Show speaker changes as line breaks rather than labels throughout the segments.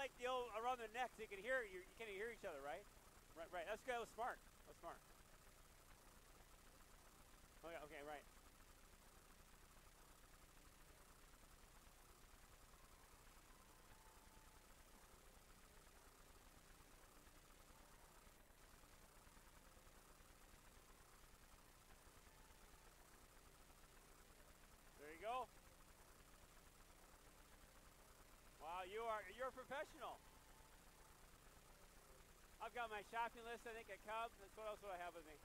like the old around their neck so you can hear you can't hear each other, right? Right. That's good. That was smart. That's smart. Okay, right. There you go. Wow, you're a professional. I've got my shopping list, I think, at Cubs. What else would I have with me?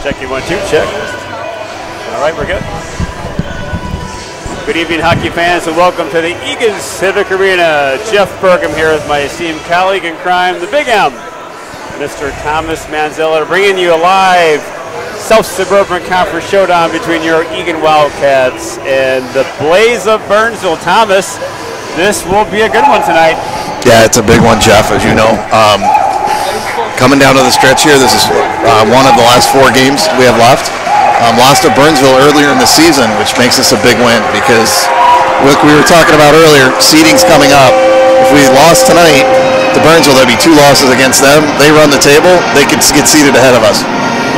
Checking 1, 2, check. All right, we're good. Good evening, hockey fans, and welcome to the Eagan Civic Arena. Jeff Burkham here with my esteemed colleague in crime, the Big M, Mr. Thomas Manzella, bringing you a live South Suburban Conference showdown between your Eagan Wildcats and the Blaze of Burnsville. Thomas, this will be a good one tonight.
Yeah, it's a big one, Jeff, as you know. Coming down to the stretch here, this is one of the last 4 games we have left. Lost to Burnsville earlier in the season, which makes this a big win because, like we were talking about earlier, seeding's coming up. If we lost tonight to Burnsville, there'd be 2 losses against them. They run the table, they could get seeded ahead of us.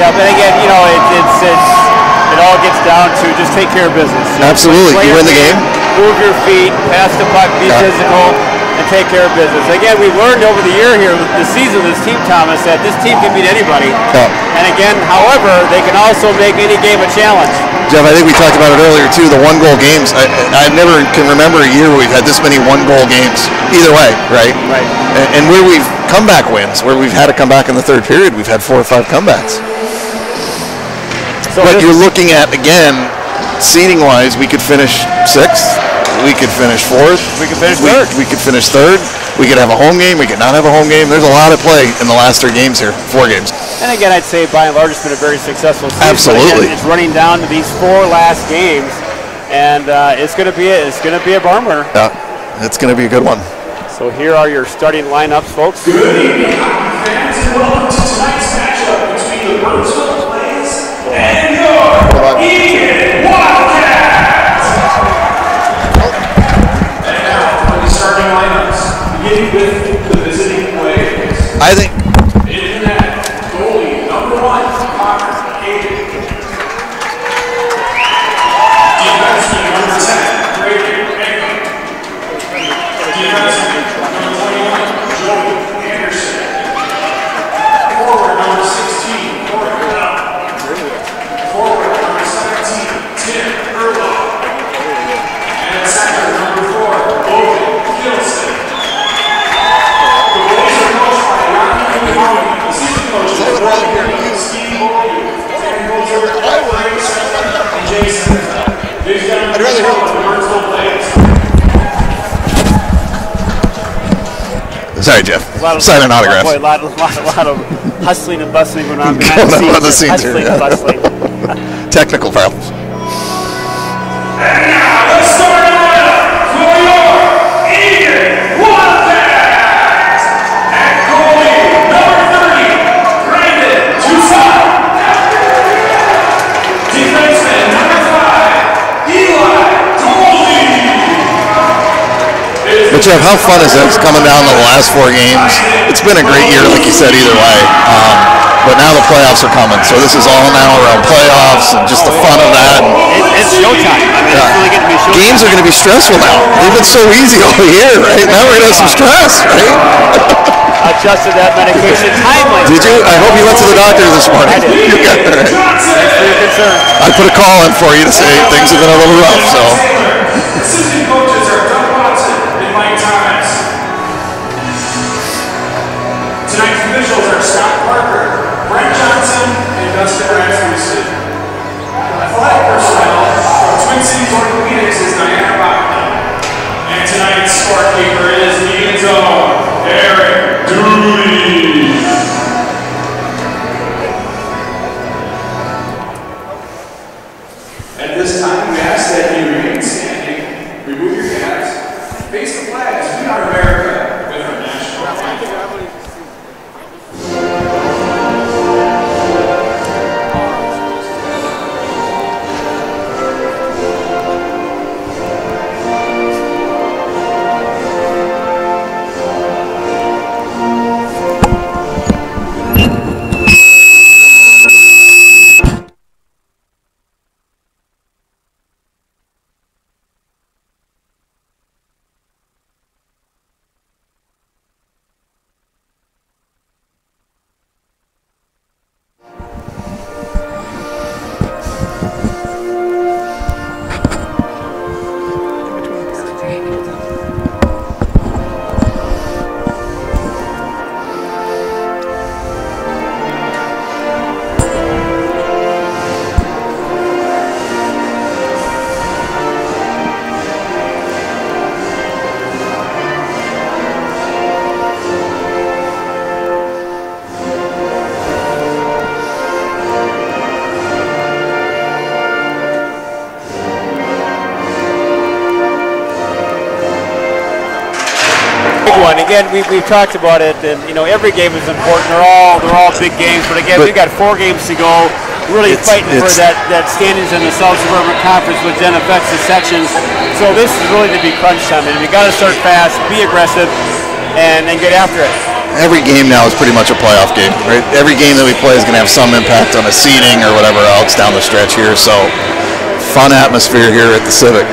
Yeah, but again, you know, it all gets down to just take care of business.
Absolutely, you win the game.
Move your feet, pass the puck, be physical, and take care of business. Again, we've learned over the year here, the season of this team, Thomas, that this team can beat anybody. And again, however, they can also make any game a challenge.
Jeff, I think we talked about it earlier too, the 1-goal games. I never can remember a year where we've had this many 1-goal games. Either way, right?
Right.
And where we've comeback wins, where we've had to come back in the 3rd period, we've had 4 or 5 comebacks. So but you're looking at, again, seeding-wise, we could finish 6th. We could finish 4th.
We could finish 3rd.
We could finish 3rd. We could have a home game. We could not have a home game. There's a lot of play in the last 3 games here, 4 games.
And again, I'd say by and large it's been a very successful season.
Absolutely.
Again, it's running down to these 4 last games, and it's going to be a barn winner.
Yeah, it's going to be a good one.
So here are your starting lineups, folks.
Good evening, hockey fans, and welcome to tonight's matchup between the Burnsville Blaze and your Eagan Wildcats. And now for the starting lineups, beginning with the visiting Blaze.
I think.
In the net, goalie number 1, Connor Eagan. Defenseman number 10, Brady Eagan. Defenseman
I'd rather hear Sorry, Jeff. Signing autographs.
Boy, a lot of hustling and bustling going on
behind the scenes here.
Hustling and bustling.
Technical problems.
And now, let's start it up for your Eagan Wildcat. At goalie, number 30, Brandon Toussaint. Defenseman, number 5, Eli Goldie.
But Jeff, how fun is this coming down to the last 4 games? It's been a great year, like you said, either way. But now the playoffs are coming, so this is all now around playoffs and just the fun of that.
It's showtime. I mean, it's really going to be showtime.
Games are going to be stressful now. They've been so easy all year, right? Now we're going to have some stress, right?
Adjusted that medication timely.
Did you? I hope you went to the doctor this morning.
I did.
Right.
Thanks for your concern.
I put a call in for you to say things have been a little rough, so.
Assistant coaches are Doug Watson and Mike Thomas. Tonight's officials are Scott Parker, Brent Johnson, and Dustin Rasmussen. Athletic personnel from Twin Cities Orthopedics is Diana Bachman. And tonight's scorekeeper is Eagan's own Eric Dooley. At this time, we ask that you remain standing, remove your caps, face the flags. We are America with our national anthem.
One. Again, we've talked about it, and you know every game is important. They're all big games, but again, we've got 4 games to go. Really fighting for that standings in the South Suburban Conference, which then affects the sections. So this is really to be crunch time, and we got to start fast, be aggressive, and get after it.
Every game now is pretty much a playoff game, right? Every game that we play is going to have some impact on the seeding or whatever else down the stretch here. So fun atmosphere here at the Civic.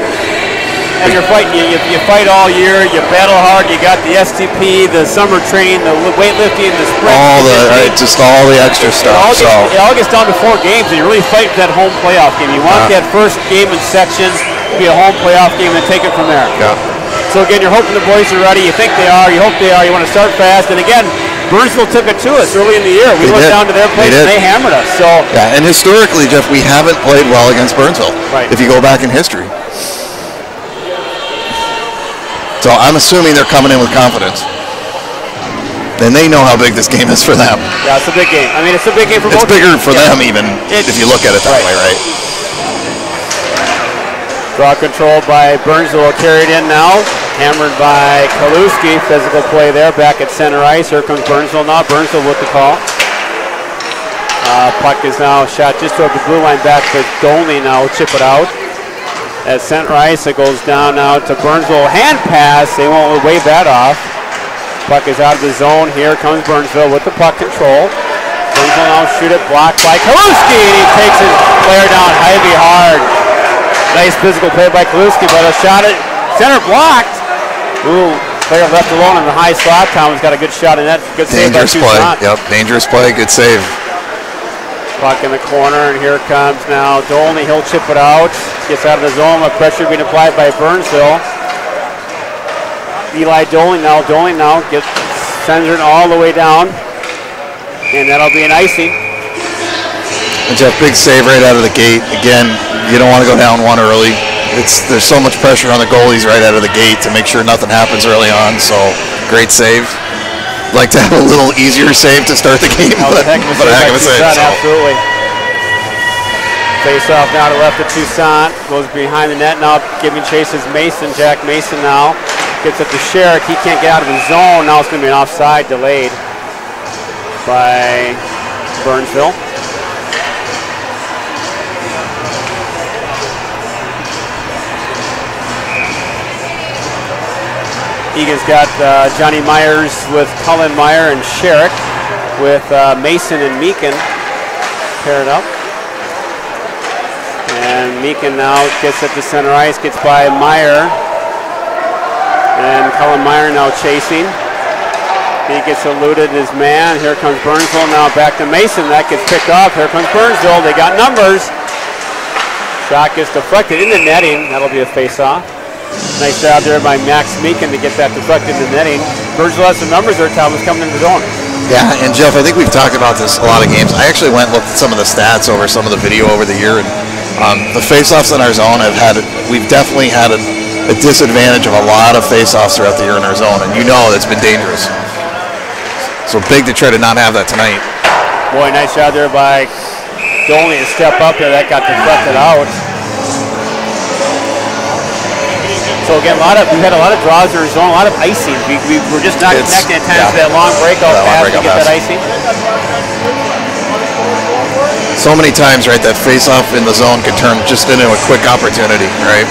And you're fighting. You fight all year. You battle hard. You got the STP, the summer training, the weightlifting, the sprint.
Just all the extra stuff.
It all gets down to 4 games, and you really fight for that home playoff game. You want that first game in sections to be a home playoff game, and take it from there.
Yeah.
So again, you're hoping the boys are ready. You think they are. You hope they are. You want to start fast. And again, Burnsville took it to us early in the year. We went down to their place and they hammered us. So
yeah, and historically, Jeff, we haven't played well against Burnsville.
Right.
If you go back in history. So I'm assuming they're coming in with confidence. Then they know how big this game is for them.
Yeah, it's a big game. I mean, it's a big game for both.
It's bigger for them even, if you look at it that way, right?
Draw control by Burnsville, carried in now. Hammered by Kaluski. Physical play there, back at center ice. Here comes Burnsville now. Burnsville with the call. Puck is now shot just over the blue line back to Dolney now. Chip it out. At center ice, it goes down now to Burnsville. Hand pass, they won't wave that off. Puck is out of the zone. Here comes Burnsville with the puck control. Burnsville now shoot it, blocked by Kaluski, and he takes his player down heavy hard. Nice physical play by Kaluski, but a shot at center blocked. Ooh, player left alone in the high slot. Tom's got a good shot in that. Good save by Toussaint.
Yep, dangerous play, good save.
Puck in the corner, and here comes now Dolney. He'll chip it out. Gets out of the zone. With pressure being applied by Burnsville. Eli Dolney now. Sends it all the way down. And that'll be an icing.
And Jeff, big save right out of the gate. Again, you don't want to go down one early. There's so much pressure on the goalies right out of the gate to make sure nothing happens early on. So great save. Like to have a little easier save to start the game, but a heck of a save.
Absolutely. Face off now to left of Toussaint. Goes behind the net now, giving chase is Mason. Jack Mason now gets up to Sherrick. He can't get out of the zone. Now it's going to be an offside delayed by Burnsville. Eagan's got Johnny Myers with Cullen Meyer and Sherrick with Mason and Meakin paired up. And Meakin now gets at the center ice, gets by Meyer. And Cullen Meyer now chasing. He gets eluded his man. Here comes Burnsville now back to Mason. That gets picked off. Here comes Burnsville. They got numbers. Shot gets deflected in the netting. That'll be a face-off. Nice job there by Max Meakin to get that deflected in the netting. Burnsville has some numbers there, Thomas, coming in the zone.
Yeah, and Jeff, I think we've talked about this a lot of games. I actually went and looked at some of the stats over some of the video over the year, and the face-offs in our zone we've definitely had a disadvantage of a lot of face-offs throughout the year in our zone, and you know that's been dangerous. So big to try to not have that tonight.
Boy, nice job there by Dolney to step up there. That got deflected out. So again, we've had a lot of draws in our zone, a lot of icing. We were just not connecting at times to that long breakout pass to get that icing.
So many times, right, that face-off in the zone could turn just into a quick opportunity, right?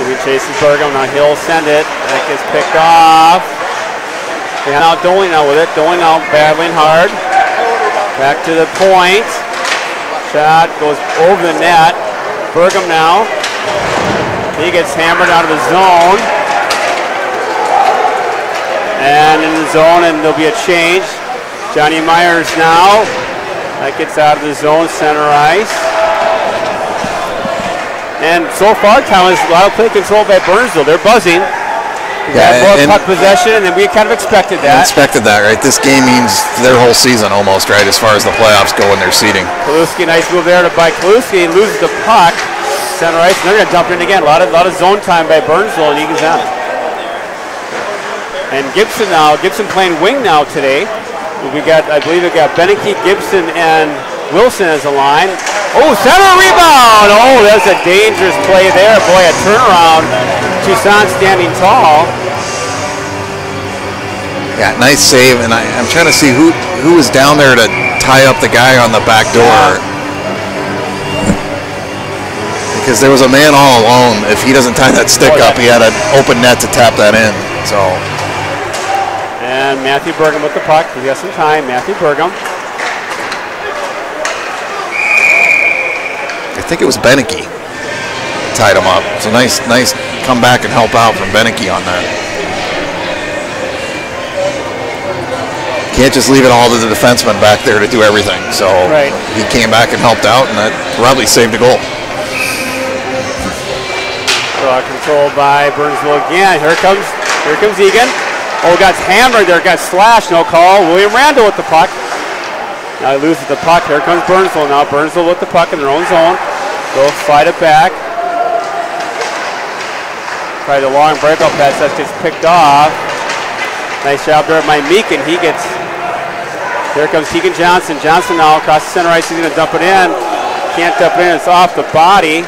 He chases Burgum, now he'll send it. That gets picked off. And now Dolney now with it. Dolney now battling hard. Back to the point. Shot goes over the net. Burgum now. He gets hammered out of the zone. And in the zone, and there'll be a change. Johnny Myers now. That gets out of the zone, center ice. And so far, Thomas, a lot of play control by Burnsville. They're buzzing.
Yeah,
more puck possession, and we kind of expected that.
Right? This game means their whole season almost, right, as far as the playoffs go in their seeding.
Kaluski, nice move there by Kaluski. He loses the puck. Center ice, and they're going to dump it in again. A lot of zone time by Burnsville and Eagan's out. And Gibson now, playing wing now today. I believe we got Beneke, Gibson, and Wilson as a line. Oh, center rebound! Oh, that's a dangerous play there. Boy, a turnaround. Toussaint standing tall.
Yeah, nice save, and I'm trying to see who was down there to tie up the guy on the back door. Yeah. Because there was a man all alone. If he doesn't tie that stick up, he had an open net to tap that in. So.
And Matthew Burgum with the puck. We got some time. Matthew Burgum.
I think it was Beneke tied him up. So nice come back and help out from Beneke on that. Can't just leave it all to the defenseman back there to do everything. So he came back and helped out, and that probably saved a goal.
Controlled by Burnsville again. Here comes Eagan. Oh, got hammered there, got slashed, no call. William Randall with the puck. Now he loses the puck. Here comes Burnsville now. Burnsville with the puck in their own zone. Go fight it back. Try the long breakout pass. That gets picked off. Nice job there by Meakin. Here comes Keegan Johnson. Johnson now across the center ice. He's going to dump it in. Can't dump it in. It's off the body.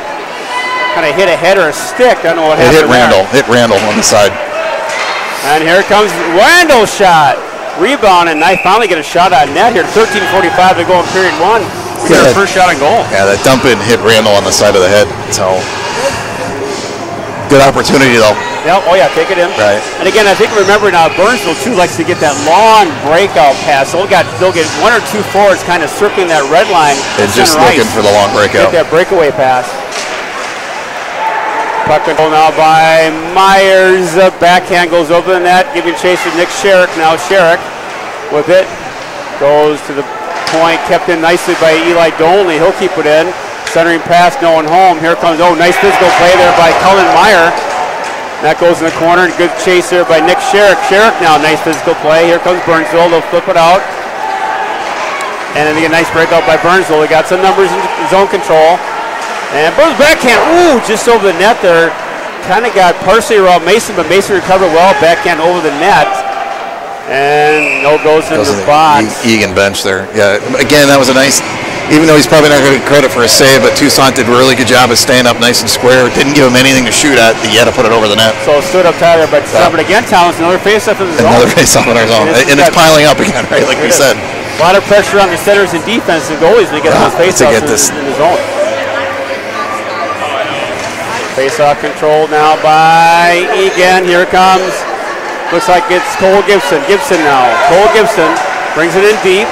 Kind of hit a head or a stick. I don't know what happened.
Hit Randall on the side.
And here comes Randall's shot. Rebound, and I finally get a shot on net here. 13:45 to go in period one. We got our first shot on goal.
Yeah, that dump in hit Randall on the side of the head. So good opportunity though.
Yep. Oh yeah, take it in.
Right.
And again, I think remember now Burnsville too likes to get that long breakout pass. They'll get one or two forwards kind of circling that red line.
And just looking for the long breakout.
Get that breakaway pass. Puck control now by Myers. Backhand goes over the net, giving chase to Nick Sherrick. Now Sherrick with it. Goes to the point, kept in nicely by Eli Dolney. He'll keep it in. Centering pass, no one home. Here comes, nice physical play there by Cullen Meyer. That goes in the corner. Good chase there by Nick Sherrick. Sherrick now, nice physical play. Here comes Burnsville. They'll flip it out. And then a nice breakout by Burnsville. We got some numbers in zone control. And Burns backhand, ooh, just over the net there. Kind of got partially around Mason, but Mason recovered well. Backhand over the net. And no goes in the box.
Eagan bench there. Yeah, again, that was a nice, even though he's probably not going to get credit for a save, but Toussaint did a really good job of staying up nice and square. Didn't give him anything to shoot at, but he had to put it over the net.
So it stood up tighter, but but again, Thomas, another face-off in the zone.
Another face-off in our zone. And it's piling up again, right, like we said.
A lot of pressure on the centers and defense and goalies when they get those face-offs in the zone. Face-off controlled now by Eagan. Here it comes. Looks like it's Cole Gibson. Gibson now. Cole Gibson brings it in deep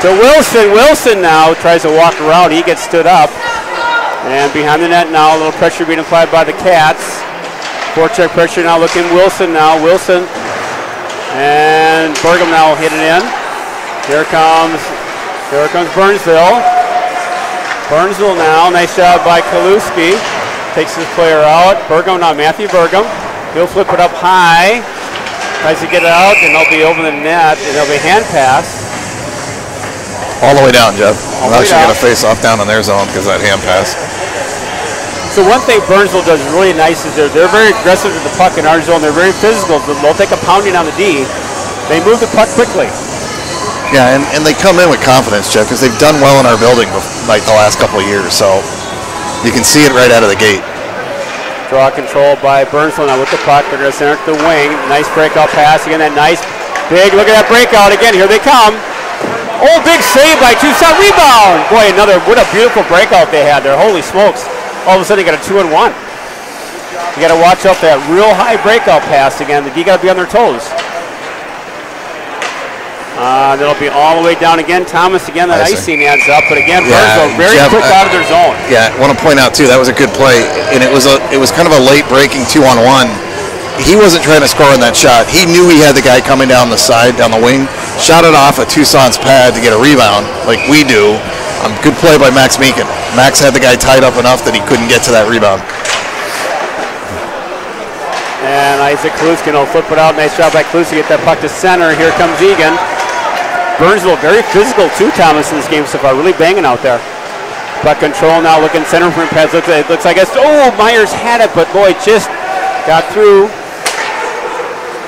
to Wilson. Wilson now tries to walk around. He gets stood up. And behind the net now, a little pressure being applied by the Cats. Forecheck pressure now looking Wilson now. Wilson and Burgum now hitting in. Here comes Burnsville. Burnsville now. Nice job by Kaluski. Takes his player out. Burgum now, Matthew Burgum. He'll flip it up high. Tries to get it out, and they'll be over the net, and there'll be a hand pass.
All the way down, Jeff. They'll actually get a face-off down in their zone because of that hand pass.
So one thing Burnsville does really nice is they're very aggressive with the puck in our zone. They're very physical. They'll take a pounding on the D. They move the puck quickly.
Yeah, and they come in with confidence, Jeff, because they've done well in our building like the last couple of years. So you can see it right out of the gate.
Draw control by Burnsville now with the puck. They're going to send it to the wing. Nice breakout pass. Again, that nice big, look at that breakout again. Here they come. Oh, big save by Toussaint. Rebound. Boy, what a beautiful breakout they had there. Holy smokes. All of a sudden, they got a 2-and-1. You got to watch out for that real high breakout pass again. The D got to be on their toes. That'll be all the way down again. Thomas again, that icing adds up, but again, Burnsville very quick out of their zone.
Yeah, I want to point out too, that was a good play, and it was kind of a late breaking 2-on-1. He wasn't trying to score on that shot. He knew he had the guy coming down the side, down the wing, shot it off at Toussaint's pad to get a rebound, like we do. Good play by Max Meakin. Max had the guy tied up enough that he couldn't get to that rebound.
And Isaac Kaluski will flip it out. Nice job by Kaluski. Get that puck to center. Here comes Eagan. Burnsville very physical too, Thomas, in this game so far. Really banging out there. Puck control now looking center from pads. It looks like Myers had it, but boy, just got through.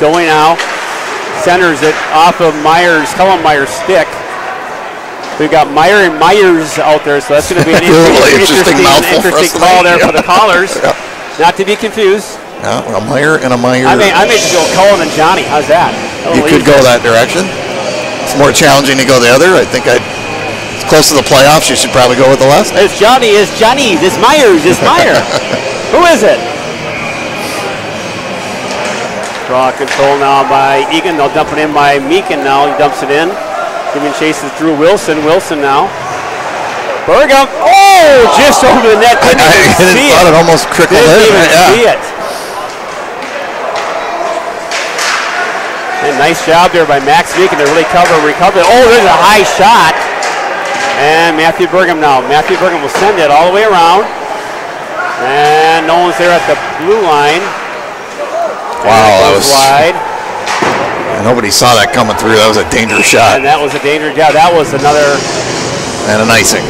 Going now. Centers it off of Cullen Myers' stick. We've got Meyer and Myers out there, so that's going to be an interesting call there for the callers. Yeah. Not to be confused.
Yeah, a Meyer and a Myers.
I made you go Cullen and Johnny. How's that?
You could go that direction. It's more challenging to go the other. I think it's close to the playoffs. You should probably go with the last.
It's Johnny. It's Johnny. It's Myers. It's Meyer. Who is it? Draw control now by Eagan. They'll dump it in by Meakin now. He dumps it in. Giving chases through Wilson. Wilson now. Burgum. Oh, just over the net.
I thought it almost trickled in.
Didn't even see it. And nice job there by Max Meakin to really recover. Oh, there's a high shot. And Matthew Burgum now. Matthew Burgum will send it all the way around. And no one's there at the blue line.
Wow, that was
wide.
Nobody saw that coming through. That was a dangerous shot.
And that was a dangerous job. That was another.
And an icing.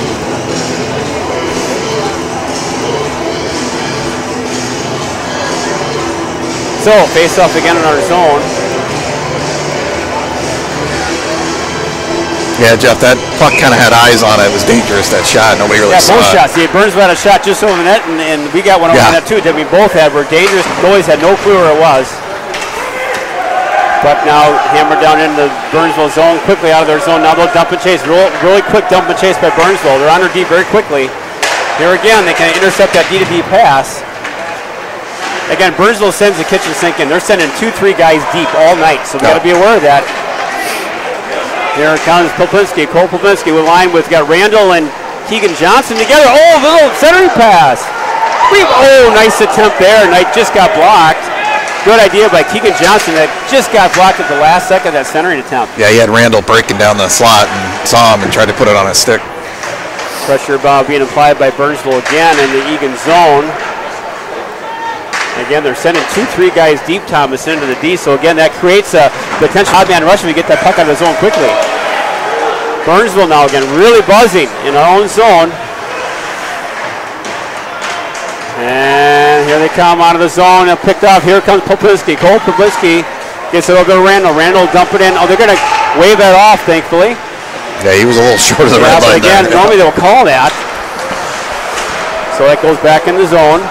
So, face off again in our zone.
Yeah, Jeff, that puck kind of had eyes on it. It was dangerous, that shot. Nobody really saw it.
Yeah, both shots. See, Burnsville had a shot just over the net, and we got one over the net, too. That we both had were dangerous. Boys had no clue where it was. But now hammered down into the Burnsville zone, quickly out of their zone. Now they'll dump and chase. Really quick dump and chase by Burnsville. They're on their D very quickly. Here again, they can intercept that D-to-D pass. Again, Burnsville sends the kitchen sink in. They're sending 2-3 guys deep all night, so we got to be aware of that. Here comes Poplinski. Cole Poplinski with line with got Randall and Keegan Johnson together. Oh, little centering pass. Oh, nice attempt there. And just got blocked. Good idea by Keegan Johnson that just got blocked at the last second of that centering attempt.
Yeah, he had Randall breaking down the slot and saw him and tried to put it on his stick.
Pressure being applied by Burnsville again in the Eagan zone. Again, they're sending 2-3 guys deep, Thomas, into the D. So again, that creates a potential odd man rush if we get that puck out of the zone quickly. Burnsville now again, really buzzing in our own zone. And here they come out of the zone. They're picked off. Here comes Poplinski. Cole Poplinski gets it over to Randall. Randall will dump it in. Oh, they're going to wave that off, thankfully.
Yeah, he was a little short of the red line
again, normally they'll call that. So that goes back in the zone.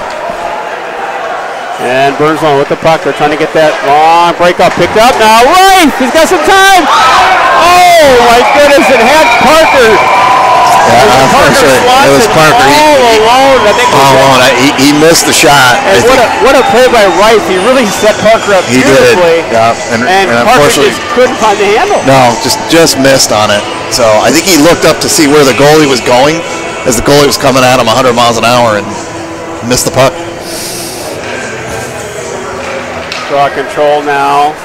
And Burnsville with the puck. They're trying to get that long breakup picked up. Now, right! He's got some time! Oh, my goodness, it had Parker.
Yeah, unfortunately, it was Parker.
All alone. I think
he missed the shot.
And what a play by Rice. He really set Parker up beautifully.
He did. Yeah.
And Parker just couldn't find the handle.
No, just missed on it. So I think he looked up to see where the goalie was going as the goalie was coming at him 100 miles an hour and missed the puck.
Draw control now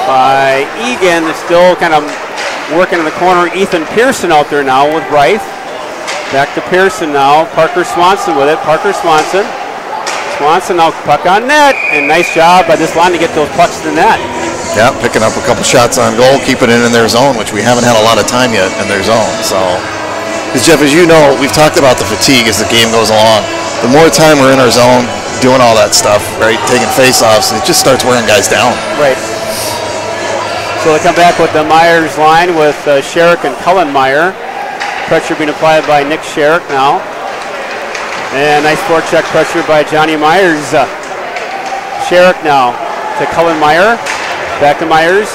by Eagan. It's still kind of working in the corner. Ethan Pearson out there now with Rife. Back to Pearson now. Parker Swanson with it. Parker Swanson. Swanson now puck on net. And nice job by this line to get those pucks to the net.
Yeah, picking up a couple shots on goal, keeping it in their zone, which we haven't had a lot of time yet in their zone. So, because Jeff, as you know, we've talked about the fatigue as the game goes along. The more time we're in our zone, doing all that stuff, right, taking face-offs, it just starts wearing guys down.
Right. So they come back with the Myers line with Sherrick and Cullen Meyer. Pressure being applied by Nick Sherrick now. And nice forecheck pressure by Johnny Myers. Sherrick now to Cullen Meyer. Back to Myers.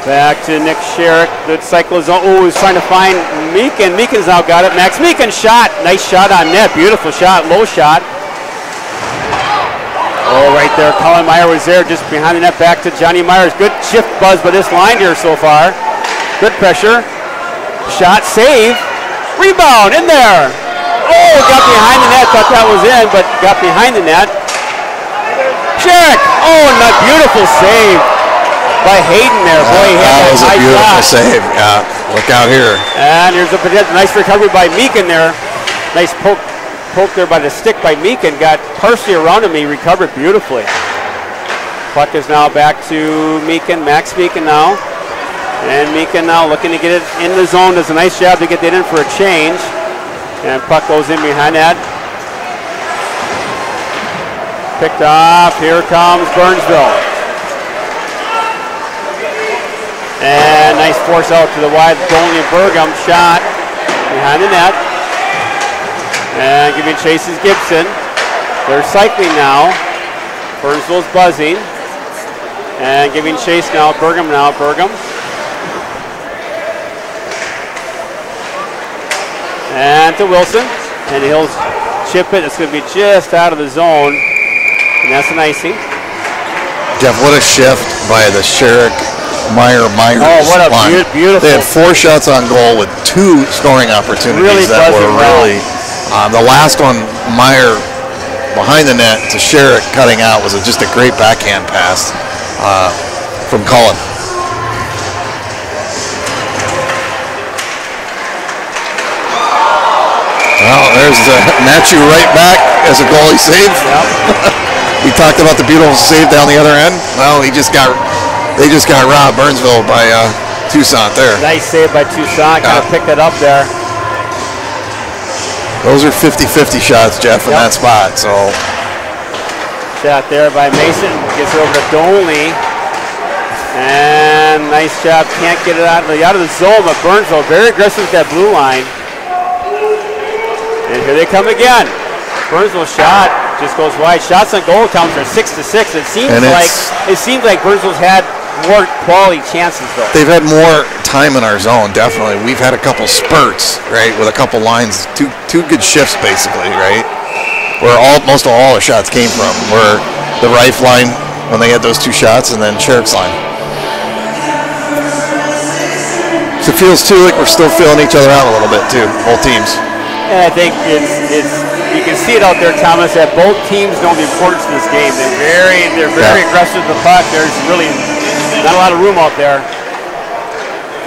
Back to Nick Sherrick. Good cycle zone. Oh, he's trying to find Meakin. Meakin's now got it. Max Meakin shot. Nice shot on net. Beautiful shot. Low shot. Oh, right there. Colin Meyer was there just behind the net. Back to Johnny Myers. Good shift buzz by this line here so far. Good pressure. Shot. Save. Rebound. In there. Oh, got behind the net. Thought that was in, but got behind the net. Sherrick. Oh, and a beautiful save by Hayden there. Boy, he had
that was a beautiful save. Yeah, look out here.
And here's a nice recovery by Meakin there. Nice poke there by the stick by Meakin. Got partially around him. He recovered beautifully. Puck is now back to Meakin. Max Meakin now. And Meakin now looking to get it in the zone. Does a nice job to get that in for a change. And puck goes in behind that. Picked off. Here comes Burnsville. And nice force out to the wide goalie Burgum. Shot behind the net. And giving chase is Gibson. They're cycling now. Burnsville's buzzing. And giving chase now. Burgum now. Burgum. And to Wilson. And he'll chip it. It's going to be just out of the zone. And that's an icing.
Jeff, what a shift by the Sherrick Myers
what a
line.
Beautiful.
They had 4 shots on goal with 2 scoring opportunities that were really. The last one, Meyer behind the net to Sherrick cutting out was just a great backhand pass from Cullen. Well, there's Matthew right back as a goalie save. Yep. We talked about the beautiful save down the other end. Well, they just got robbed, Burnsville, by Toussaint there.
Nice save by Toussaint. Kind of picked it up there.
Those are 50-50 shots, Jeff, in that spot. So
shot there by Mason. Gets it over to Dolney. And nice job. Can't get it out of the zone, but Burnsville very aggressive with that blue line. And here they come again. Burnsville shot just goes wide. Shots on goal counts are 6-6. It seems like Burnsville's had more quality chances though.
They've had more time in our zone, definitely. We've had a couple spurts, right, with a couple lines, two good shifts basically, right, where most of all the shots came from. Where the Rife line when they had those 2 shots, and then Sherrick's line. So it feels too like we're still feeling each other out a little bit too, both teams.
And I think it's you can see it out there, Thomas, that both teams know the importance of this game. They're very aggressive with the puck. There's really not a lot of room out there.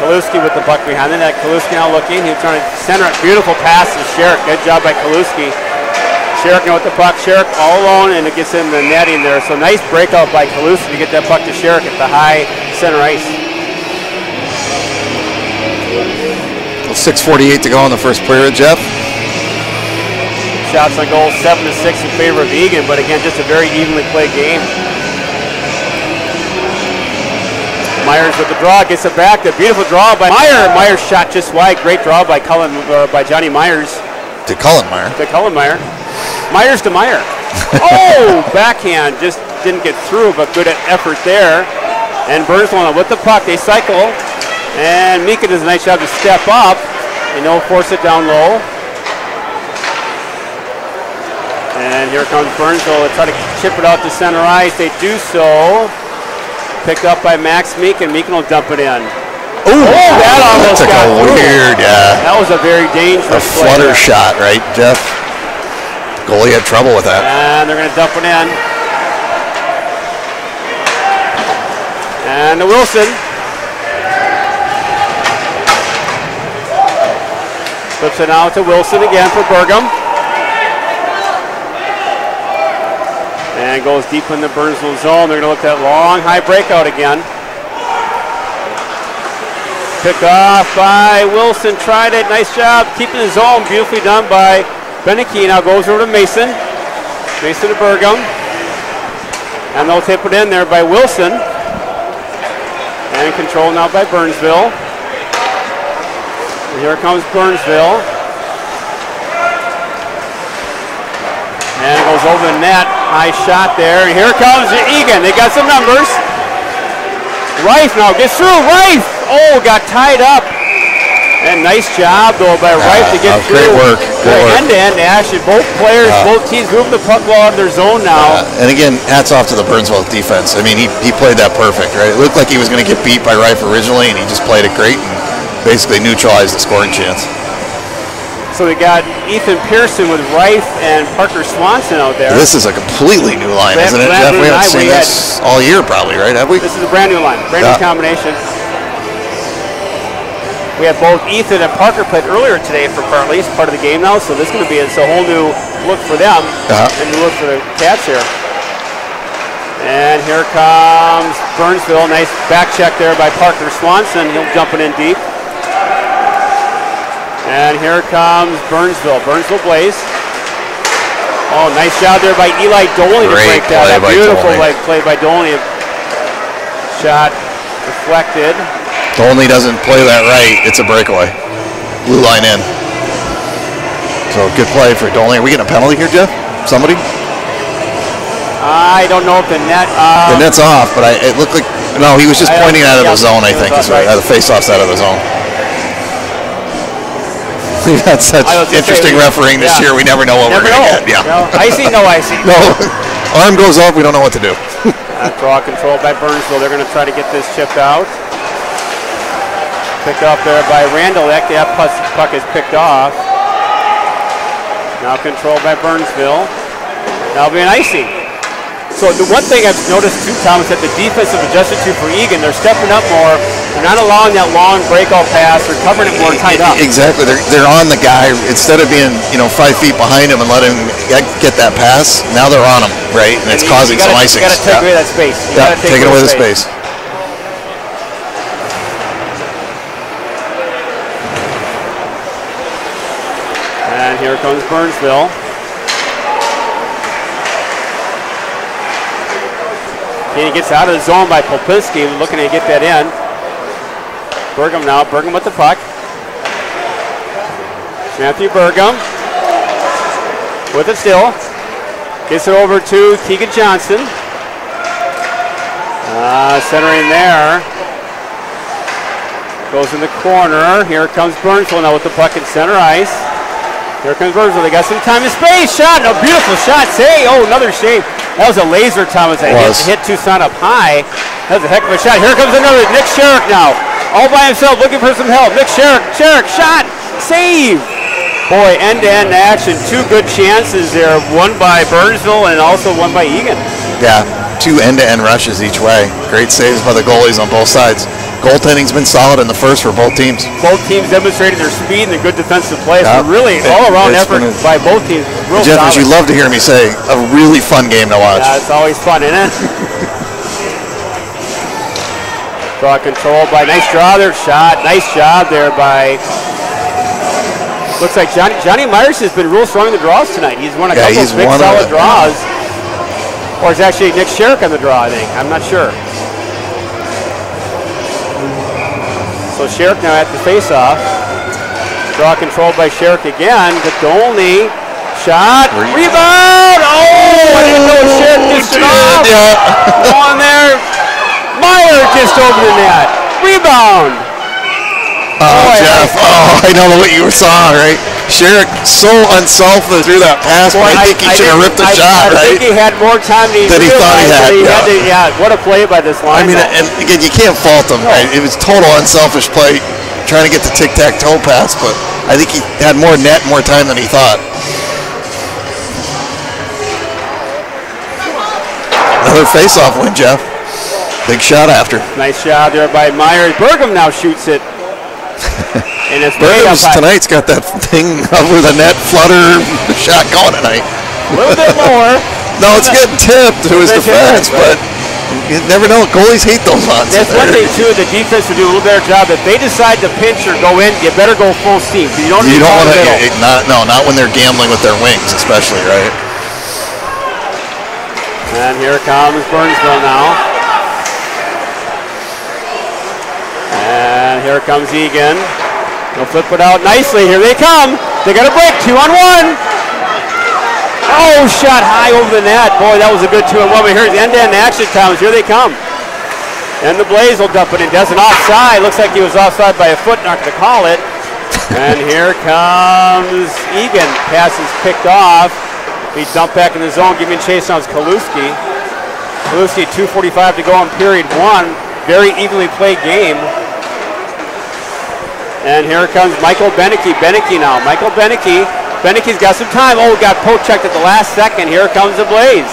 Kaluski with the puck behind the net. Kaluski now looking. He's trying to center it. Beautiful pass to Sherrick. Good job by Kaluski. Sherrick now with the puck. Sherrick all alone, and it gets in the netting there. So nice breakout by Kaluski to get that puck to Sherrick at the high center ice.
6:48 to go in the first period, Jeff.
Shots on goal 7-6 in favor of Eagan, but again, just a very evenly played game. Myers with the draw, gets it back. The beautiful draw by Meyer. Myers shot just wide. Great draw by Johnny Myers.
To Cullenmeyer.
To Cullenmeyer. Myers to Meyer. Oh, backhand. Just didn't get through, but good effort there. And Burnsville with the puck. They cycle. And Mika does a nice job to step up. And they'll force it down low. And here comes Burnsville. They try to chip it out to center ice. They do so. Picked up by Max Meekin. Meekin will dump it in.
Ooh,
that almost
took
got
a
through.
weird,
That was a very dangerous
a flutter
play.
shot, right, Jeff? Goalie had trouble with that.
And they're going to dump it in. And to Wilson. Flips it out to Wilson again for Burgum. And goes deep in the Burnsville zone. They're going to look at that long, high breakout again. Pick off by Wilson. Tried it. Nice job keeping the zone. Beautifully done by Beneke. Now goes over to Mason. Mason to Burgum. And they'll tip it in there by Wilson. And controlled now by Burnsville. And here comes Burnsville. And it goes over the net. High shot there. And here comes Eagan. They got some numbers. Reif now gets through. Reif! Oh, got tied up. And nice job, though, by Reif to get through.
Great work.
End-to-end action. Both players, both teams moving the puck well out of their zone now.
And again, hats off to the Burnsville defense. I mean, he played that perfect, right? It looked like he was going to get beat by Reif originally, and he just played it great and basically neutralized the scoring chance.
So we got Ethan Pearson with Reif and Parker Swanson out there.
This is a completely new line, isn't it, Jeff? We haven't seen this all year probably, right? Have we?
This is a brand new line, brand new combination. We have both Ethan and Parker played earlier today for at least part of the game now, so this is going to be a whole new look for them and new look for the Cats here. And here comes Burnsville. Nice back check there by Parker Swanson. He'll jump it in deep. And here comes Burnsville. Burnsville Blaze. Oh, nice job there by Eli Doley to break that. Beautiful play by Doley. Shot deflected.
Doley doesn't play that right. It's a breakaway. Blue line in. So good play for Doley. Are we getting a penalty here, Jeff? Somebody?
I don't know if the net.
The net's off, but it looked like no. He was just pointing out of the zone. I think is right. The face-off's out of the zone. We've had such interesting refereeing this year. We never know what we're going to get. Yeah.
No, icing, no icing.
No. Arm goes up. We don't know what to do.
Draw control by Burnsville. They're going to try to get this chipped out. Picked up there by Randall. That puck is picked off. Now controlled by Burnsville. That'll be an icing. So the one thing I've noticed too, Tom, is that the defense have adjusted to for Eagan. They're stepping up more. They're not allowing that long breakout pass. They're covering it more tight up.
Exactly. They're on the guy instead of being 5 feet behind him and letting him get that pass. Now they're on him, right? And it's causing some icing.
You got to take away that space.
Taking away the space.
And here comes Burnsville. He gets out of the zone by Popinski, looking to get that in. Burgum now, Burgum with the puck. Matthew Burgum with it still. Gets it over to Keegan Johnson. Centering there. Goes in the corner. Here comes Burnsville now with the puck in center ice. Here comes Burnsville. They got some time and space. Shot. A beautiful shot. Say, another shave. That was a laser, Thomas. Hit Tucson up high. That was a heck of a shot. Here comes another. Nick Sherrick now. All by himself looking for some help. Nick Sherrick. Shot. Save. Boy, end-to-end action. 2 good chances there. One by Burnsville and also one by Eagan.
Yeah, 2 end-to-end rushes each way. Great saves by the goalies on both sides. Goaltending's been solid in the first for both teams.
Both teams demonstrating their speed and their good defensive play. So really, all-around effort by both teams. Real
Jeff,
solid.
as you love to hear me say, a really fun game to watch.
Yeah, it's always fun, isn't it? Draw control by nice draw there. Shot. Nice job there by Looks like Johnny Myers has been real strong in the draws tonight. He's won a couple of big solid draws. Or it's actually Nick Sherrick on the draw, I think. I'm not sure. So Sherrick now at the face-off. Draw controlled by Sherrick again. Gadolny. Shot. Rebound. Oh, I didn't know Sherrick dished it off. On there. Meyer just over the net. Rebound.
Oh, Jeff. Oh, I know what you saw, right? Sherrick so unselfish through that pass, but I think he should have ripped the shot, right?
I think he had more time than
he thought he had.
Yeah, what a play by this line.
I mean, and again, you can't fault him, right? It was total unselfish play, trying to get the tic-tac-toe pass, but I think he had more net, more time than he thought. Another face-off win, Jeff. Big shot after.
Nice shot there by Myers. Burgum now shoots it. And it's
Burgum's tonight's got that thing over the net flutter shot going tonight.
A little bit more.
No, it's getting tipped to his defense, but you never know. Goalies hate those odds.
That's one thing, too. The defense will do a little better job. If they decide to pinch or go in, you better go full steam. You don't want to.
Not when they're gambling with their wings, especially, right?
And here comes Burnsville now. And here comes Eagan. They'll flip it out nicely. Here they come. They got a break. 2-on-1. Oh, shot high over the net. Boy, that was a good 2-on-1. But here's end-to-end action, Thomas. Here they come. And the Blaze will dump it in. Does an offside. Looks like he was offside by a foot. Not going to call it. And here comes Eagan. Pass is picked off. He dumped back in the zone. Giving chase on Kaluski. Kaluski, 2:45 to go in period 1. Very evenly played game. And here comes Michael Beneke. Beneke now. Michael Beneke. Beneke's got some time. Oh, got poke checked at the last second. Here comes the Blaze.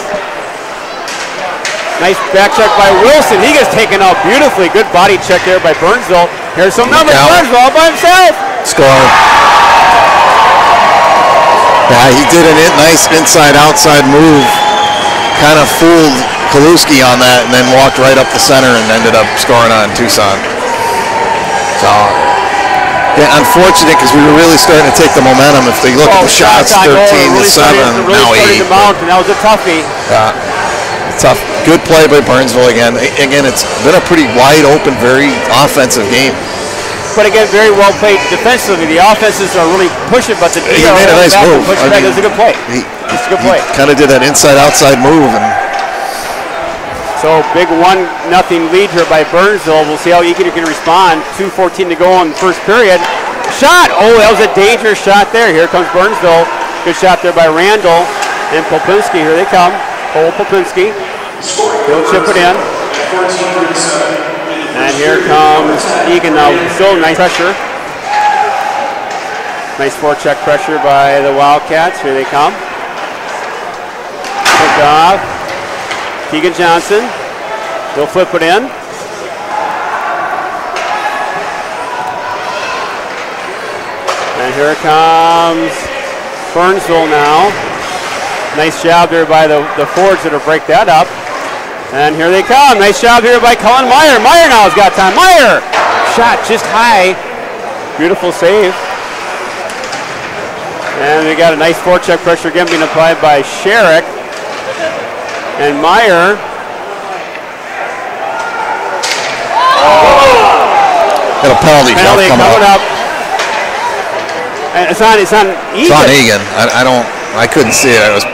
Nice back check by Wilson. He gets taken out beautifully. Good body check there by Burnsville. Here's some numbers. Burnsville all by himself.
Score. Yeah, he did a nice inside-outside move. Kind of fooled Kaluski on that and then walked right up the center and ended up scoring on Tucson. So, yeah, unfortunate because we were really starting to take the momentum. If they look at the shots, 13-7, now 8.
And that was a toughie.
Yeah, tough. Good play by Burnsville again. Again, it's been a pretty wide open, very offensive game.
But again, very well played defensively. The offenses are really pushing, but the
he made a nice move.
It was a good play. It's a good play.
Kind of did that inside-outside move.
So big 1-0 lead here by Burnsville. We'll see how Eagan can respond. 2:14 to go in the first period. Shot! Oh, that was a dangerous shot there. Here comes Burnsville. Good shot there by Randall and Popinski. Here they come. Cole Popinski. He'll chip it in. And here comes Eagan now. Still nice pressure. Nice forecheck pressure by the Wildcats. Here they come. Picked off. Keegan Johnson. He'll flip it in. And here comes Burnsville now. Nice job there by the forwards that'll break that up. And here they come. Nice job here by Cullen Meyer. Meyer now has got time. Meyer! Shot just high. Beautiful save. And we got a nice forecheck pressure again being applied by Sherrick. And Meyer.
Got a penalty coming up.
And it's on Eagan.
It's on Eagan. I couldn't see it. There was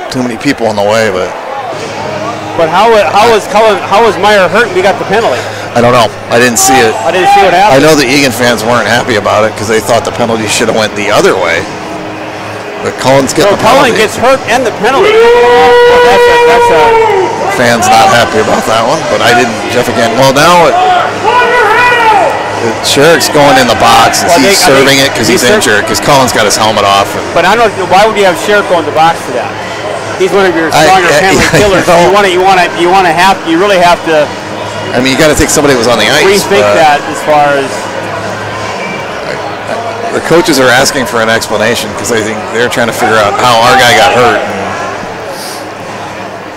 too many people in the way, but.
But how was Meyer hurt? We got the penalty.
I don't know. I didn't see it.
I didn't see what happened.
I know the Eagan fans weren't happy about it because they thought the penalty should have went the other way. But Cullen's getting the penalty.
Cullen gets hurt and the penalty. That's a
fans not happy about that one, but I didn't. Jeff again. Well, now Sherrick's going in the box and he's serving it because he's injured because Cullen's got his helmet off.
But I don't know why would you have Sherrick go in the box for that? He's one of your stronger penalty killers. You really have to.
I mean, you got to take somebody who was on the ice.
Rethink that as far as.
The coaches are asking for an explanation because I think they're trying to figure out how our guy got hurt.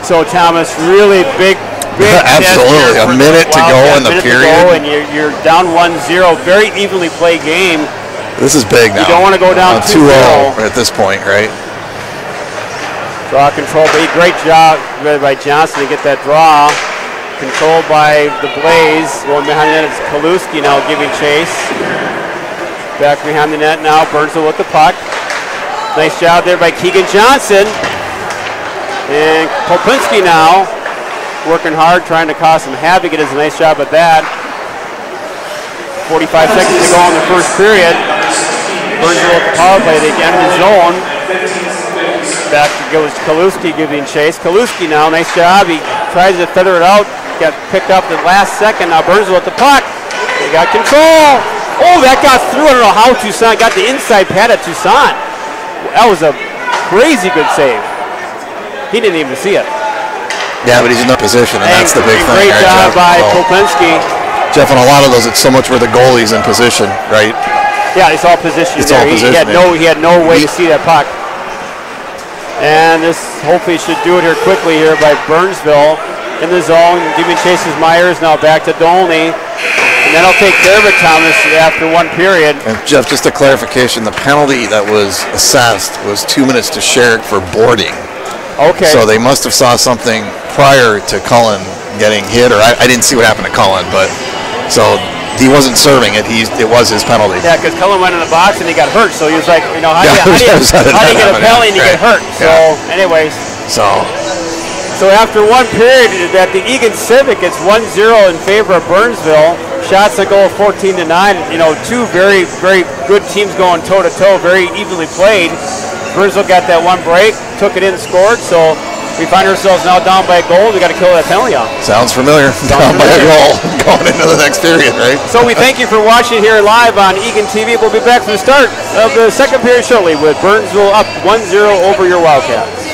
So Thomas, really big
absolutely a minute to go in the period,
and you're down 1-0. Very evenly played game.
This is big now.
You don't want to go down
2-0
2-0
at this point, right?
Draw control, but great job by Johnson to get that draw. Controlled by the Blaze. Going behind the net is Kaluski now giving chase. Back behind the net now, Burnsville with the puck. Nice job there by Keegan Johnson. And Popinski now working hard, trying to cause some havoc. It is a nice job at that. 45 seconds to go in the first period. Burnsville with the power play. They get in the zone. Back goes Kaluski giving chase. Kaluski now, nice job. He tries to feather it out. Got picked up the last second. Now Burnsville with the puck. They got control. Oh, that got through. I don't know how Toussaint got the inside pad at Toussaint. That was a crazy good save. He didn't even see it.
Yeah, but he's in a position, and that's the big thing.
Great job
Jeff.
by Popinski.
Jeff, on a lot of those, it's so much where the goalie's in position, right?
Yeah, it's all position
It's
there.
all position,
He had no way to see that puck. And this hopefully should do it here quickly here by Burnsville in the zone. Giving chases Myers now back to Dolney. And that'll take care of it, Thomas, after one period.
And Jeff, just a clarification, the penalty that was assessed was 2 minutes to Sherrick for boarding.
Okay.
So they must have saw something prior to Cullen getting hit, or I didn't see what happened to Cullen, but so he wasn't serving it. It was his penalty.
Yeah, because Cullen went in the box and he got hurt. So he was like, you know, how do you get a penalty and you get hurt? So, anyways. So after one period, that the Eagan Civic, it's 1-0 in favor of Burnsville. Shots that go 14-9. You know, two very, very good teams going toe-to-toe, very evenly played. Burnsville got that one break, took it in, scored. So we find ourselves now down by a goal. We got to kill that penalty off.
Sounds familiar. Down by a goal going into the next period, right?
So we thank you for watching here live on Eagan TV. We'll be back for the start of the second period shortly with Burnsville up 1-0 over your Wildcats.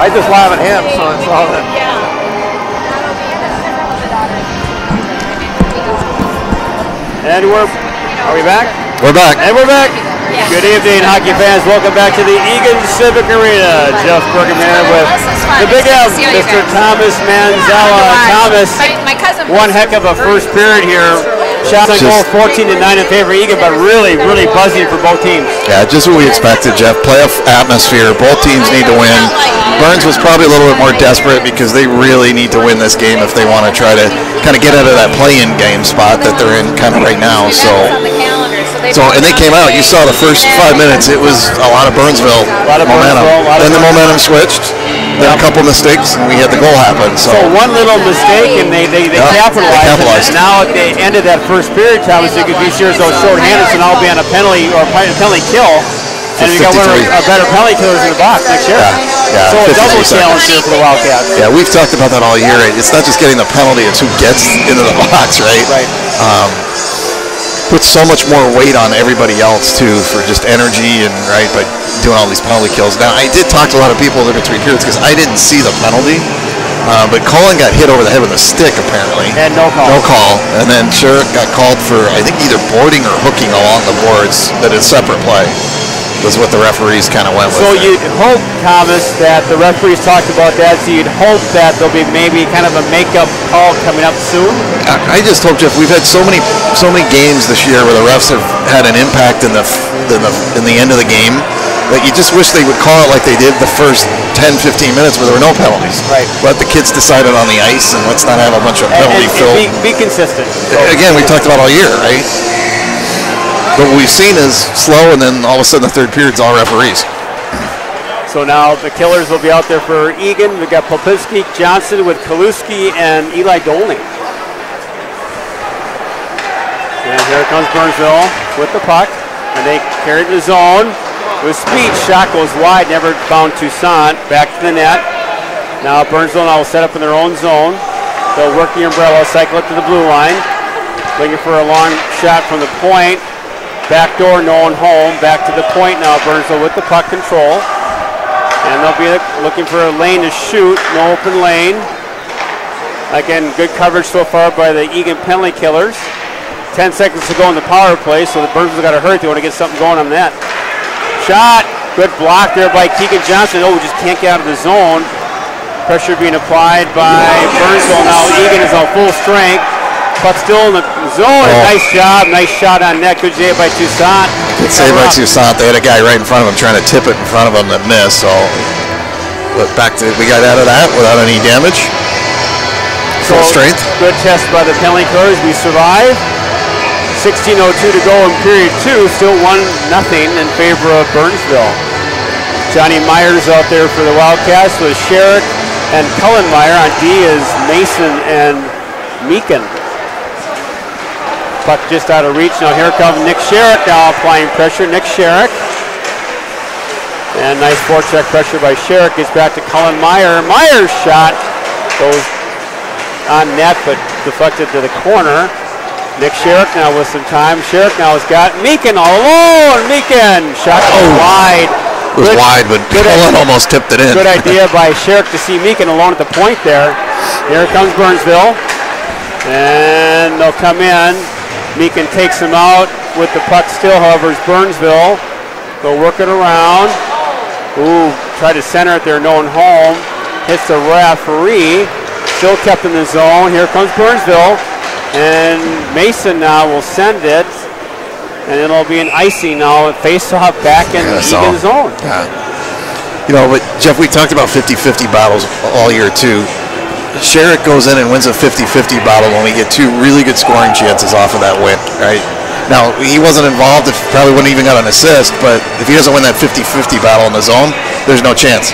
I just laugh at him, so it's all that.
And are we back?
We're back.
And we're back. Yeah. Good evening, hockey fans. Welcome back to the Eagan Civic Arena. Jeff Burkham here with the Big M, Mr. Thomas Manzella. Thomas,
my cousin,
one heck of a first period here. Shots on goal 14-9 in favor of Eagan, but really, really buzzing for both teams.
Yeah, just what we expected, Jeff. Playoff atmosphere. Both teams need to win. Burns was probably a little bit more desperate because they really need to win this game if they want to try to kind of get out of that play-in game spot that they're in kind of right now. And they came out. You saw the first 5 minutes. It was a lot of Burnsville momentum. Then the momentum switched. Then a couple mistakes, and we had the goal happen. So
one little mistake, and they capitalized. Now at the end of that first period, Thomas, you could be sure those short-handed, so now be on a penalty or penalty kill. And we got one of our better penalty killers in the box next year.
Yeah,
so a double challenge here for the Wildcats.
Yeah, we've talked about that all year. It's not just getting the penalty, it's who gets into the box, right?
Right.
Puts so much more weight on everybody else too for just energy and by doing all these penalty kills. Now I did talk to a lot of people in between periods because I didn't see the penalty, but Colin got hit over the head with a stick apparently.
And no call.
No call. And then Sherrick got called for I think either boarding or hooking along the boards. That is separate play. Was what the referees kind of went with.
So you'd hope, Thomas, that the referees talked about that, so you'd hope that there'll be maybe kind of a makeup call coming up soon?
I just hope, Jeff, we've had so many games this year where the refs have had an impact in the end of the game that you just wish they would call it like they did the first 10-15 minutes where there were no penalties.
Right.
Let the kids decide it on the ice and let's not have a bunch of penalty filled.
Be consistent.
Again, we talked about all year, right? But what we've seen is slow, and then all of a sudden the third period's all referees.
So now the killers will be out there for Eagan. We've got Popinski, Johnson with Kaluski and Eli Dolny. And here comes Burnsville with the puck. And they carry it to the zone. With speed, shot goes wide, never found Toussaint. Back to the net. Now Burnsville will set up in their own zone. They'll work the umbrella, cycle it to the blue line. Looking for a long shot from the point. Backdoor, no one home. Back to the point now. Burnsville with the puck control. And they'll be looking for a lane to shoot. No open lane. Again, good coverage so far by the Eagan penalty killers. 10 seconds to go in the power play, so the Burnsville got to hurry. They want to get something going on that. Shot. Good block there by Keegan Johnson. Oh, we just can't get out of the zone. Pressure being applied by Burnsville. Now Eagan is on full strength. Puck still in the zone. Nice job. Nice shot on net. Good save by Toussaint.
Good save by Toussaint. They had a guy right in front of him trying to tip it in front of him that missed. So, but we got out of that without any damage. Full strength.
Good test by the penalty killers. We survive. 16:02 to go in period 2. Still 1-0 in favor of Burnsville. Johnny Myers out there for the Wildcats with Sherrick and Cullenmeyer. On D is Mason and Meakin. Puck just out of reach. Now here comes Nick Sherrick now applying pressure. Nick Sherrick. And nice forecheck pressure by Sherrick. Gets back to Cullenmeyer. Meyer's shot goes on net but deflected to the corner. Nick Sherrick now with some time. Sherrick now has got Meakin all alone. Meakin shot wide.
It was wide, but Cullen almost tipped it in.
Good idea by Sherrick to see Meakin alone at the point there. Here comes Burnsville. And they'll come in. Meakin takes him out with the puck still, however, is Burnsville. They'll work it around. Ooh, try to center it there, no one home. Hits the referee. Still kept in the zone. Here comes Burnsville. And Mason now will send it. And it'll be an icing now. Face off back in Eagan zone.
Yeah. You know, but Jeff, we talked about 50-50 battles all year too. Sherrick goes in and wins a 50-50 battle when we get two really good scoring chances off of that win, right? Now, he wasn't involved, probably wouldn't even got an assist, but if he doesn't win that 50-50 battle in the zone, there's no chance,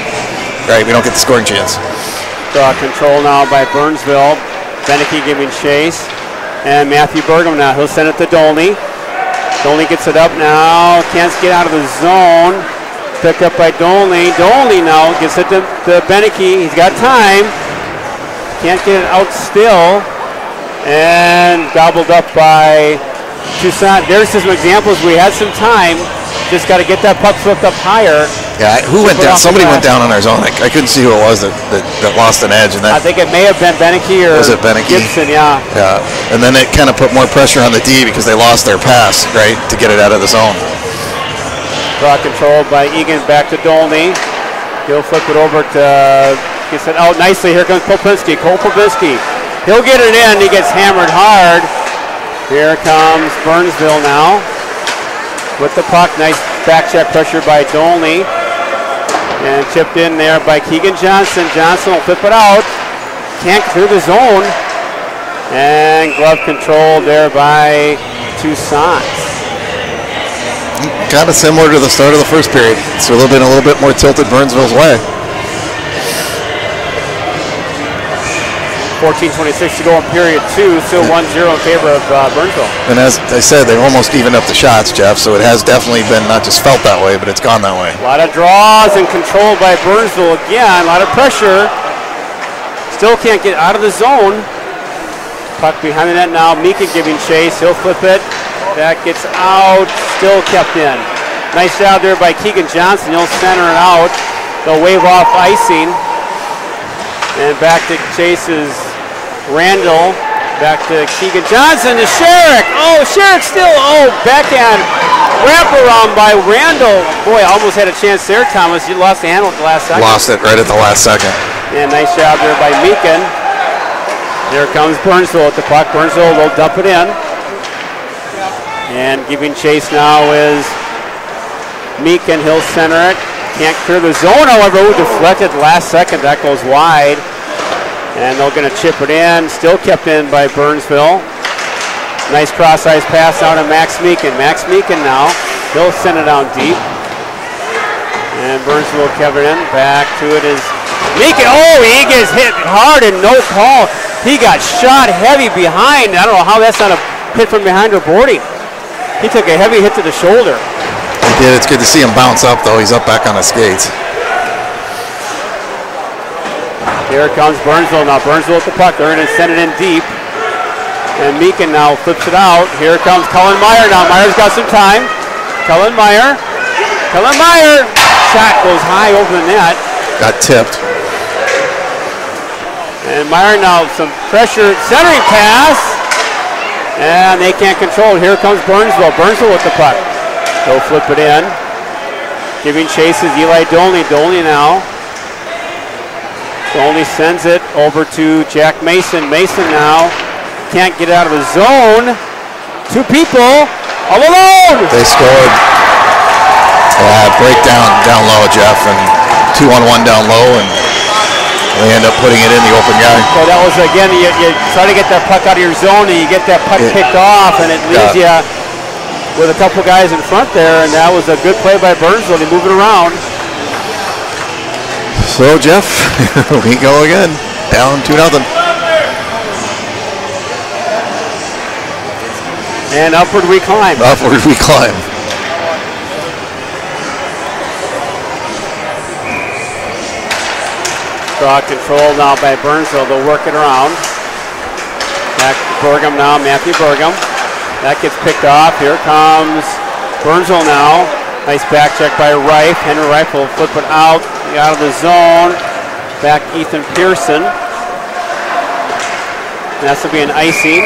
right? We don't get the scoring chance.
Control now by Burnsville. Beneke giving chase. And Matthew Bergam now, he'll send it to Dolny. Dolny gets it up now, can't get out of the zone. Picked up by Dolny. Dolny now gets it to Beneke. He's got time. Can't get it out still. And gobbled up by Toussaint. There's some examples. We had some time. Just got to get that puck flipped up higher.
Yeah, who went down? Somebody went down on our zone. I couldn't see who it was that lost an edge. And then
I think it may have been Beneke or
was it Beneke?
Gibson, yeah.
Yeah, and then it kind of put more pressure on the D because they lost their pass, right, to get it out of the zone.
Draw controlled by Eagan, back to Dolney. He'll flip it over to, gets it out nicely. Here comes Popinski, Cole Popinski. He'll get it in, he gets hammered hard. Here comes Burnsville now with the puck. Nice back check pressure by Dolney. And chipped in there by Keegan Johnson. Johnson will flip it out. Can't clear the zone. And glove control there by Toussaint.
Kind of similar to the start of the first period. It's a little bit more tilted Burnsville's way.
14:26 to go in period 2. Still 1-0 in favor of Burnsville.
And as I said, they almost evened up the shots, Jeff, so it has definitely been not just felt that way, but it's gone that way.
A lot of draws and control by Burnsville again. A lot of pressure. Still can't get out of the zone. Puck behind the net now. Meekin giving chase. He'll flip it. That gets out. Still kept in. Nice job there by Keegan Johnson. He'll center it out. They'll wave off icing. And back to Chase's Randall. Back to Keegan Johnson to Sherrick. Oh, Sherrick still. Oh, backhand wraparound by Randall. Boy, almost had a chance there, Thomas. You lost the handle at the last second.
Lost it right at the last second.
Yeah, nice job there by Meekin. Here comes Burnsville at the puck. Burnsville will dump it in. And giving chase now is Meekin. He'll center it. Can't clear the zone, however. Ooh, deflected last second. That goes wide. And they're going to chip it in. Still kept in by Burnsville. Nice cross-ice pass now to Max Meekin. Max Meekin now. He'll send it down deep. And Burnsville will cover it in. Back to it is Meekin. Oh, he gets hit hard and no call. He got shot heavy behind. I don't know how that's not a hit from behind or boarding. He took a heavy hit to the shoulder.
He did. It's good to see him bounce up, though. He's up back on his skates.
Here comes Burnsville now. Burnsville with the puck. They're going to send it in deep. And Meekin now flips it out. Here comes Cullen Meyer now. Meyer's got some time. Cullen Meyer. Cullen Meyer. Shot goes high over the net.
Got tipped.
And Meyer now some pressure. Centering pass. And they can't control it. Here comes Burnsville. Burnsville with the puck. They'll flip it in. Giving chase is Eli Dolney. Dolney now. Dolney sends it over to Jack Mason. Mason now can't get out of the zone. Two people all alone.
They scored. Breakdown down low, Jeff, and 2-on-1 down low, and they end up putting it in the open guy.
So that was, again, you try to get that puck out of your zone, and you get that puck picked off, and it leaves you with a couple guys in front there, and that was a good play by Burnsville. They move it around.
So, Jeff, we go again, down 2-0.
And upward we climb.
Upward we climb.
Draw control now by Burnsville. They'll work it around. Back to Burgum now, Matthew Burgum. That gets picked off. Here comes Burnsville now. Nice back check by Reif. Henry Reif will flip it out of the zone. Back Ethan Pearson. That's to be an icing.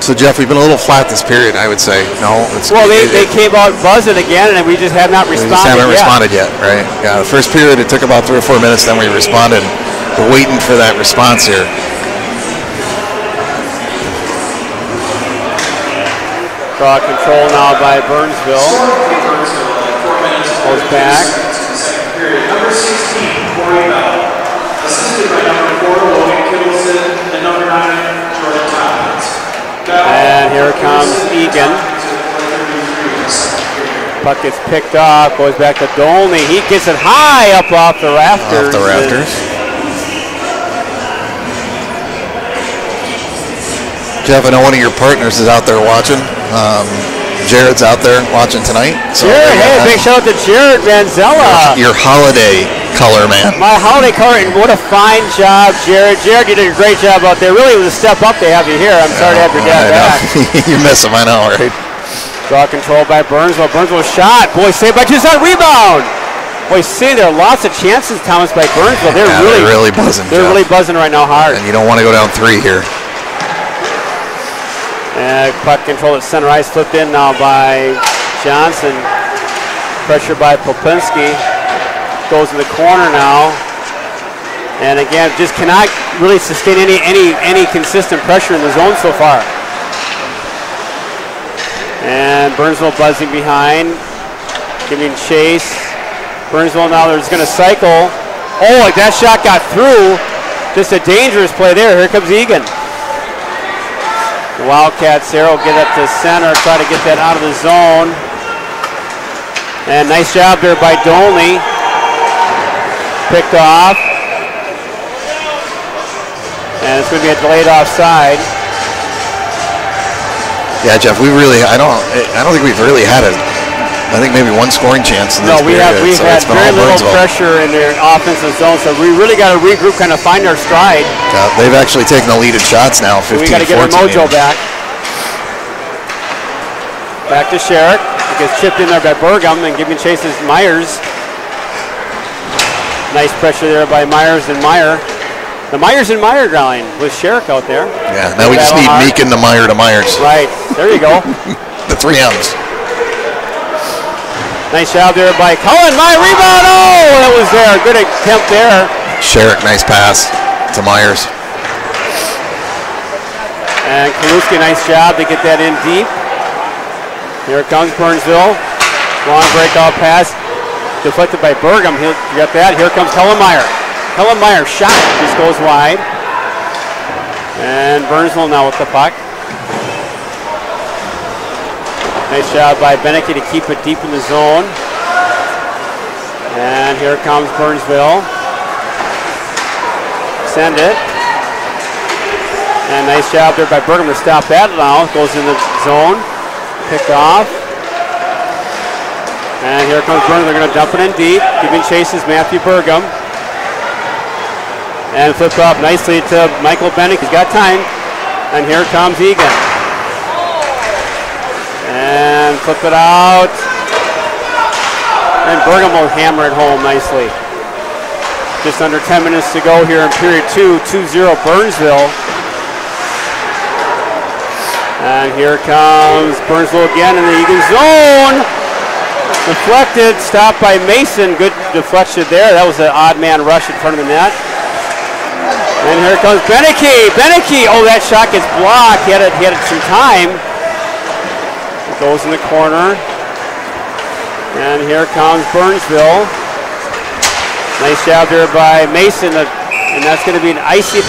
So, Jeff, we've been a little flat this period, I would say. No,
well, they came out buzzing again, and we just have not responded yet.
We just haven't responded yet, right? Yeah, the first period, it took about 3 or 4 minutes, then we responded. We're waiting for that response here.
Draw control now by Burnsville. Goes back.
Number 16, Corey Bell. Assisted by number 4, Logan Kittleson, and number 9, Jordan Tompkins.
And here comes Eagan. Puck gets picked up, goes back to Dolney. He gets it high up off the rafters.
Off the rafters. Jeff, I know one of your partners is out there watching. Jared's out there watching tonight. So
Jared, hey, big shout out to Jared Manzella.
Your holiday color man.
My holiday color, and what a fine job, Jared. Jared, you did a great job out there. Really, it was a step up to have you here. I'm sorry to have your dad back.
You miss him, I know, right?
Draw control by Burnsville. Burnsville shot. Boy, saved by Tucson. Rebound. Boy, see, there are lots of chances, Thomas, by Burnsville. They're
really buzzing.
They're really buzzing right now hard.
And you don't want to go down 3 here.
And puck control at center ice, flipped in now by Johnson. Pressure by Popinski. Goes in the corner now. And again, just cannot really sustain any consistent pressure in the zone so far. And Burnsville buzzing behind, giving chase. Burnsville now is going to cycle. Oh, like that shot got through. Just a dangerous play there. Here comes Eagan. The Wildcats there will get up to center, try to get that out of the zone. And nice job there by Dolney. Picked off. And it's going to be a delayed offside.
Yeah, Jeff, I don't think we've really had I think maybe one scoring chance in this
period. We've had very little pressure in their offensive zone, so we really got to regroup, kind of find our stride.
Yeah, they've actually taken the lead in shots now, 15-14.
So we got to get our mojo back. Back to Sherrick. It gets chipped in there by Burgum and giving chases Myers. Nice pressure there by Myers and Meyer. The Myers and Meyer drawing with Sherrick out there.
Yeah, now we just need Meakin to Meyer to Myers.
Right, there you go.
The 3 M's.
Nice job there by Cullen. Meyer rebound. Oh, that was there. Good attempt there.
Sherrick, nice pass to Myers.
And Kaluski, nice job to get that in deep. Here comes Burnsville. Long breakout pass. Deflected by Burgum. You got that. Here comes Cullen Meyer. Cullen Meyer shot, just goes wide. And Burnsville now with the puck. Nice job by Beneke to keep it deep in the zone. And here comes Burnsville. Send it. And nice job there by Burgum to stop that now. Goes in the zone. Picked off. And here comes Burnsville. They're going to dump it in deep. Giving chases Matthew Burgum. And flip off nicely to Michael Beneke. He's got time. And here comes Eagan. And flip it out. And Burgum will hammer it home nicely. Just under 10 minutes to go here in period 2. 2-0 Burnsville. And here comes Burnsville again in the Eagan zone. Deflected, stopped by Mason. Good deflection there. That was an odd man rush in front of the net. And here comes Beneke. Beneke, oh, that shot gets blocked. He had some time. It goes in the corner. And here comes Burnsville. Nice job there by Mason. And that's going to be an icy.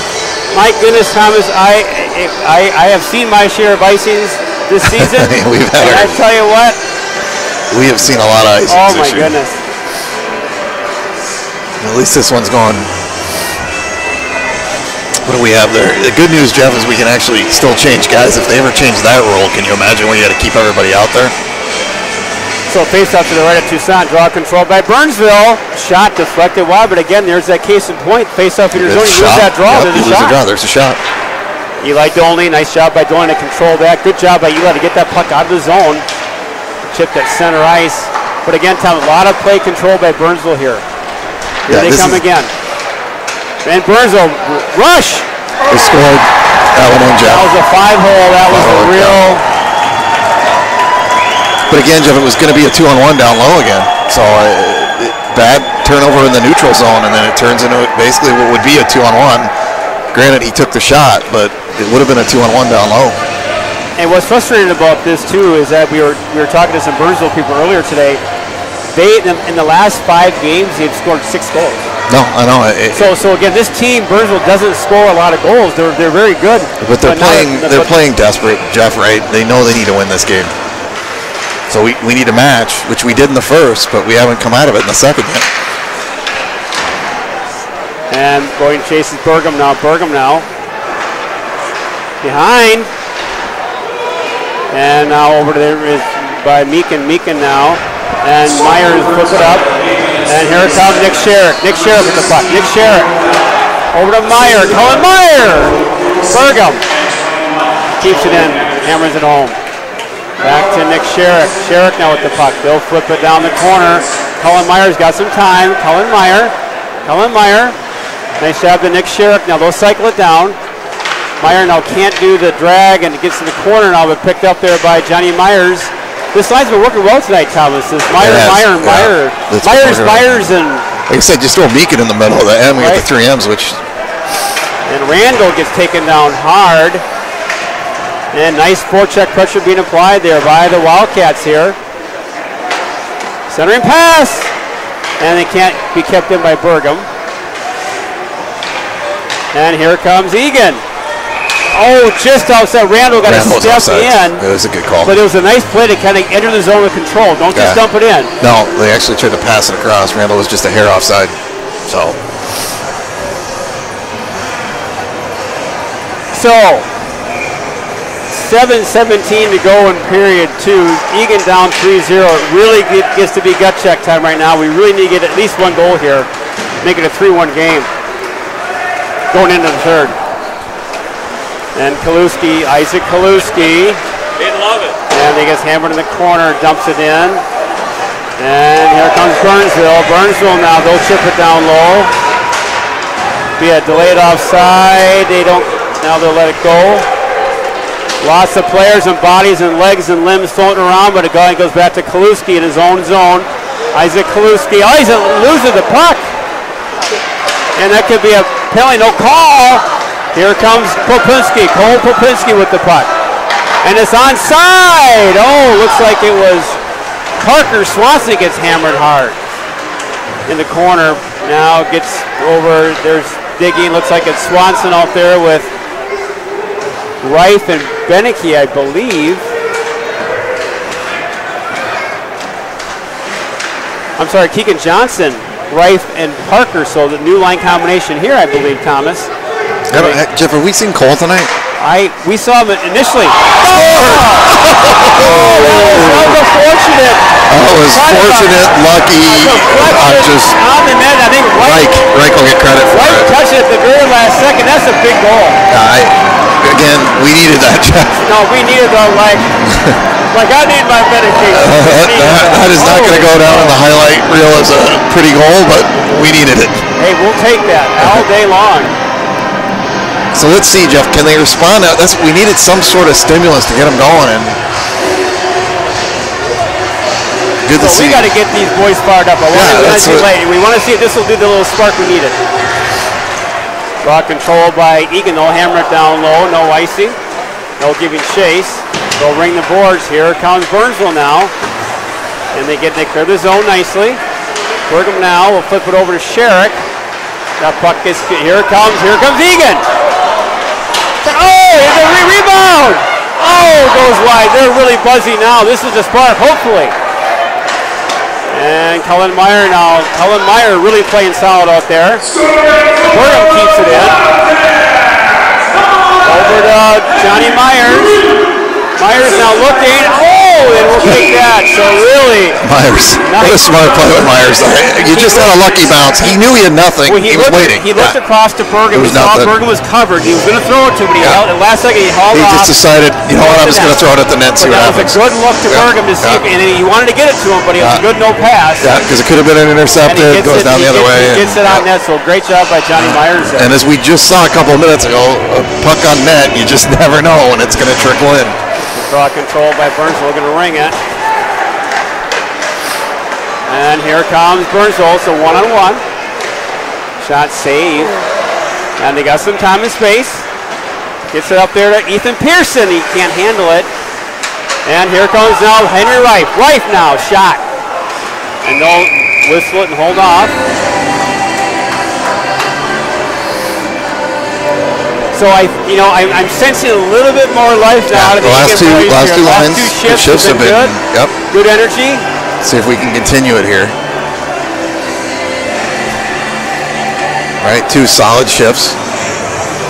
My goodness, Thomas, I have seen my share of icings this season. And I tell you what.
We have seen a lot of icings.
Oh, my goodness.
At least this one's going. What do we have there? The good news, Jeff, is we can actually still change guys. If they ever change that rule, can you imagine when you had to keep everybody out there?
So face off to the right of Tucson. Draw control by Burnsville. Shot deflected wide, but again, there's that case in point. Face off in your zone. You lose that draw.
Yep, there's a shot.
Eli Dolney. Nice job by Dolney to control that. Good job by Eli to get that puck out of the zone. Chipped at center ice. But again, Tom, a lot of play control by Burnsville here. Here they come again. And Burnsville, rush!
They scored that one in, Jeff.
That was a 5-hole. That was a real.
But again, Jeff, it was going to be a 2-on-1 down low again. So bad turnover in the neutral zone, and then it turns into basically what would be a 2-on-1. Granted, he took the shot, but it would have been a 2-on-1 down low.
And what's frustrating about this too is that we were talking to some Burnsville people earlier today. They in the last 5 games they've scored 6 goals.
No, I know.
So again, this team Burnsville doesn't score a lot of goals. They're very good.
But they're playing desperate, Jeff. Right? They know they need to win this game. So we need a match, which we did in the first, but we haven't come out of it in the second yet.
And going chases Burgum now. Behind. And now over there is by Meakin now. And Myers puts it up. And here comes Nick Sherrick. Nick Sherrick with the puck. Nick Sherrick. Over to Meyer. Cullen Meyer. Burgum. Keeps it in. Hammers it home. Back to Nick Sherrick. Sherrick now with the puck. They'll flip it down the corner. Cullen Meyer's got some time. Cullen Meyer. Nice job to Nick Sherrick. Now they'll cycle it down. Meyer now can't do the drag and it gets in the corner now, but picked up there by Johnny Myers. This line's been working well tonight, Thomas. This Meyer, Myers, and
like I said, just throw Meakin in the middle of the M. We got the 3 M's, which.
And Randall gets taken down hard. And nice forecheck pressure being applied there by the Wildcats here. Centering pass. And it can't be kept in by Burgum. And here comes Eagan. Oh, just outside. Randall got a step in.
It was a good call.
But it was a nice play to kind of enter the zone of control. Don't just dump it in.
No, they actually tried to pass it across. Randall was just a hair offside. So
7:17 to go in period 2. Eagan down 3-0. It really gets to be gut check time right now. We really need to get at least one goal here. Make it a 3-1 game. Going into the third. And Kaluski, Isaac Kaluski.
They love it.
And he gets hammered in the corner, dumps it in. And here comes Burnsville. Burnsville now, they'll chip it down low. Be a delayed offside. Now they'll let it go. Lots of players and bodies and legs and limbs floating around, but a guy goes back to Kaluski in his own zone. Isaac Kaluski. Oh, he's losing the puck. And that could be a penalty, no call. Here comes Popinski, Cole Popinski with the puck. And it's onside. Oh, looks like it was Parker Swanson gets hammered hard in the corner. Now gets over, there's digging. Looks like it's Swanson out there with Reif and Beneke, I believe. I'm sorry, Keegan Johnson, Reif and Parker. So the new line combination here, I believe, Thomas.
Jeff, have we seen Cole tonight?
We saw him initially. That was unfortunate.
That was fortunate, lucky. Just
on the net. I think
Reich will get credit for it.
Touched it at the very last second. That's a big goal.
Again, we needed that, Jeff.
No, we needed the like I need my medication.
That is not going to go down in the highlight reel as a pretty goal, but we needed it.
Hey, we'll take that all day long.
So let's see, Jeff. Can they respond? We needed some sort of stimulus to get them going, and good to see.
We got to get these boys fired up. We want to see if this will do the little spark we needed. Ball controlled by Eagan. They'll hammer it down low. No icing. No giving chase. They'll ring the boards. Here comes Burnsville now, and they clear the zone nicely. Burgum now will flip it over to Sherrick. That puck gets here comes Eagan. Oh, it's a rebound. Oh, goes wide. They're really buzzy now. This is the spark, hopefully. And Cullen Meyer now. Cullen Meyer really playing solid out there. Burgum keeps it in. Over to Johnny Myers. Myers now looking. Oh, and we'll take that. So really.
Myers. What a smart play with Myers. You just had a lucky bounce. He knew he had nothing.
Well,
he was waiting.
He looked across to Burgum. He saw Burgum was covered. He was going to throw it to him, but at last second he hauled off.
He just decided, you know what, I'm just going to throw it at the net and see what happens.
That was a good look to Burgum to see if, and he wanted to get it to him, but he was a good no pass.
Yeah, because it could have been an intercepted. It goes down the other way.
He gets it on net, so great job by Johnny Myers there.
And as we just saw a couple of minutes ago, a puck on net, you just never know when it's going to trickle in.
Draw control by Burnsville, going to ring it. And here comes Burnsville, so one-on-one. Shot saved. And they got some time and space. Gets it up there to Ethan Pearson. He can't handle it. And here comes now Henry Reif. Reif now, shot. And they'll whistle it and hold off. So I'm sensing a little bit more life now out of the
last two lines.
Shifts have been good.
Yep.
Good energy.
See if we can continue it here. Right, 2 solid shifts.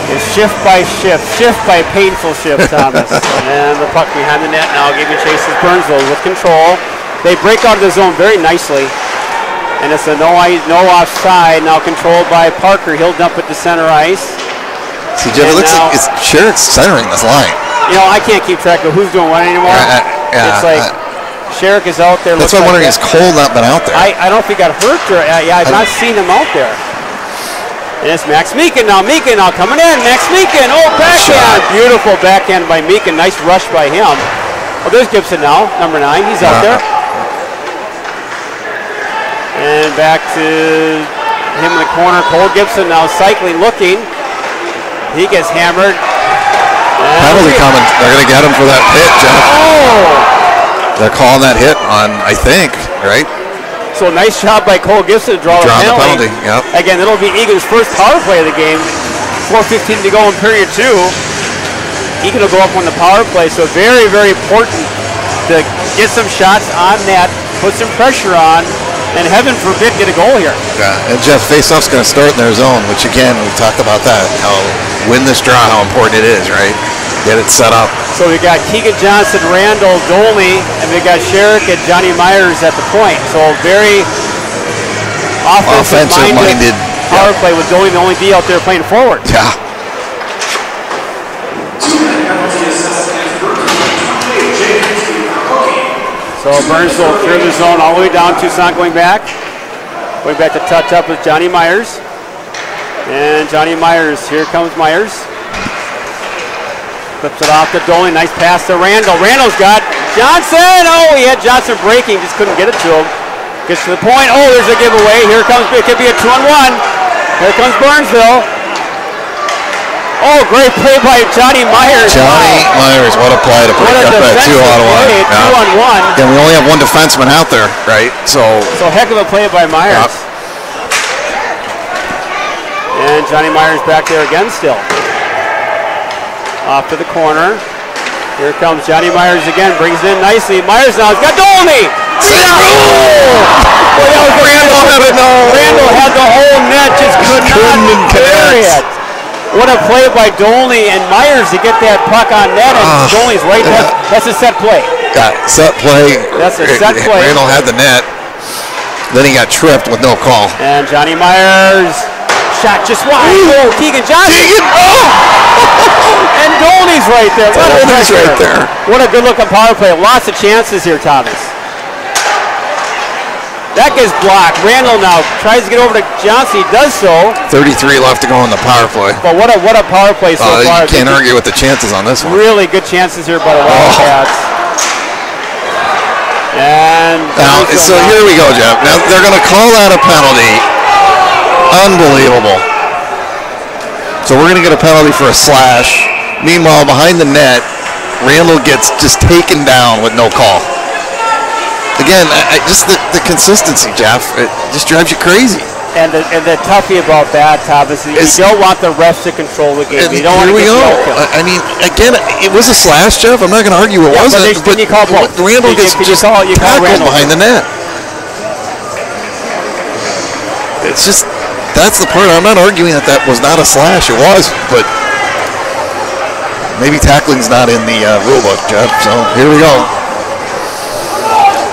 It's shift by painful shift, Thomas. And the puck behind the net now giving chase to Burnsville with control. They break out of the zone very nicely. And it's a no offside, now controlled by Parker. He'll dump it to center ice.
See, Jeff, it looks like Sherrick's centering this line.
I can't keep track of who's doing what anymore.
Yeah,
it's like Sherrick is out there.
That's why I'm wondering, is Cole not been out there?
I don't know if he got hurt. Or, I've not seen him out there. And it's Max Meakin now. Meakin now coming in. Max Meakin. Oh, backhand. Beautiful backhand by Meakin. Nice rush by him. Oh, there's Gibson now, number 9. He's out there. And back to him in the corner. Cole Gibson now cycling, looking. He gets hammered.
Penalty coming. They're going to get him for that hit, Jeff.
Oh!
They're calling that hit on, I think, right?
So nice job by Cole Gibson to draw a penalty.
Yep.
Again, it'll be Egan's first power play of the game. 4:15 to go in period 2. Egan will go up on the power play, so very, very important to get some shots on net, put some pressure on, and heaven forbid get a goal here.
Yeah, and Jeff, faceoff's going to start in their zone, which again, we talked about that, how win this draw, how important it is, right? Get it set up.
So we got Keegan Johnson, Randall, Dolney, and we got Sherrick and Johnny Myers at the point. So very offensive-minded power play with Dolney the only D out there playing forward.
Yeah.
So Burnsville through the zone all the way down. Toussaint going back. Going back to touch up with Johnny Myers. And Johnny Myers, here comes Myers. Flips it off to Dolney. Nice pass to Randall. Randall's got Johnson. Oh, he had Johnson breaking. Just couldn't get it to him. Gets to the point. Oh, there's a giveaway. Here comes, it could be a 2-on-1. Here comes Burnsville. Oh, great play by Johnny Myers.
Johnny Myers, what a play to put up that 2-on-1.
2-on-1.
And we only have one defenseman out there, right? So
heck of a play by Myers.
Yep.
And Johnny Myers back there again still. Off to the corner. Here comes Johnny Myers again. Brings it in nicely. Myers now has got Dolney. Randall had the whole net. Just could not carry it. What a play by Dolney and Myers to get that puck on net. And Dolney's right there. That's a set play.
Got set play.
That's a set play.
Randall had the net. Then he got tripped with no call.
And Johnny Myers. Shot just wide. Oh, Keegan Johnson. And Dolney's right there. What a good-looking power play. Lots of chances here, Thomas. That gets blocked. Randall now tries to get over to Johnson. He does so.
33 left to go in the power play.
But what a power play so far.
You can't argue with the chances on this one.
Really good chances here by the Wildcats. And
now, so here we go, Jeff. Now they're going to call that a penalty. Unbelievable. So we're going to get a penalty for a slash. Meanwhile, behind the net, Randall gets just taken down with no call. Again, just the consistency, Jeff, it just drives you crazy.
And the toughie about that, Thomas, is you don't want the refs to control the game. You don't want to get
I mean, again, it was a slash, Jeff. I'm not going to argue it wasn't.
But you call both.
Randall gets just tackled behind the net. It's just, that's the part. I'm not arguing that was not a slash. It was, but maybe tackling's not in the rule book, Jeff. So here we go.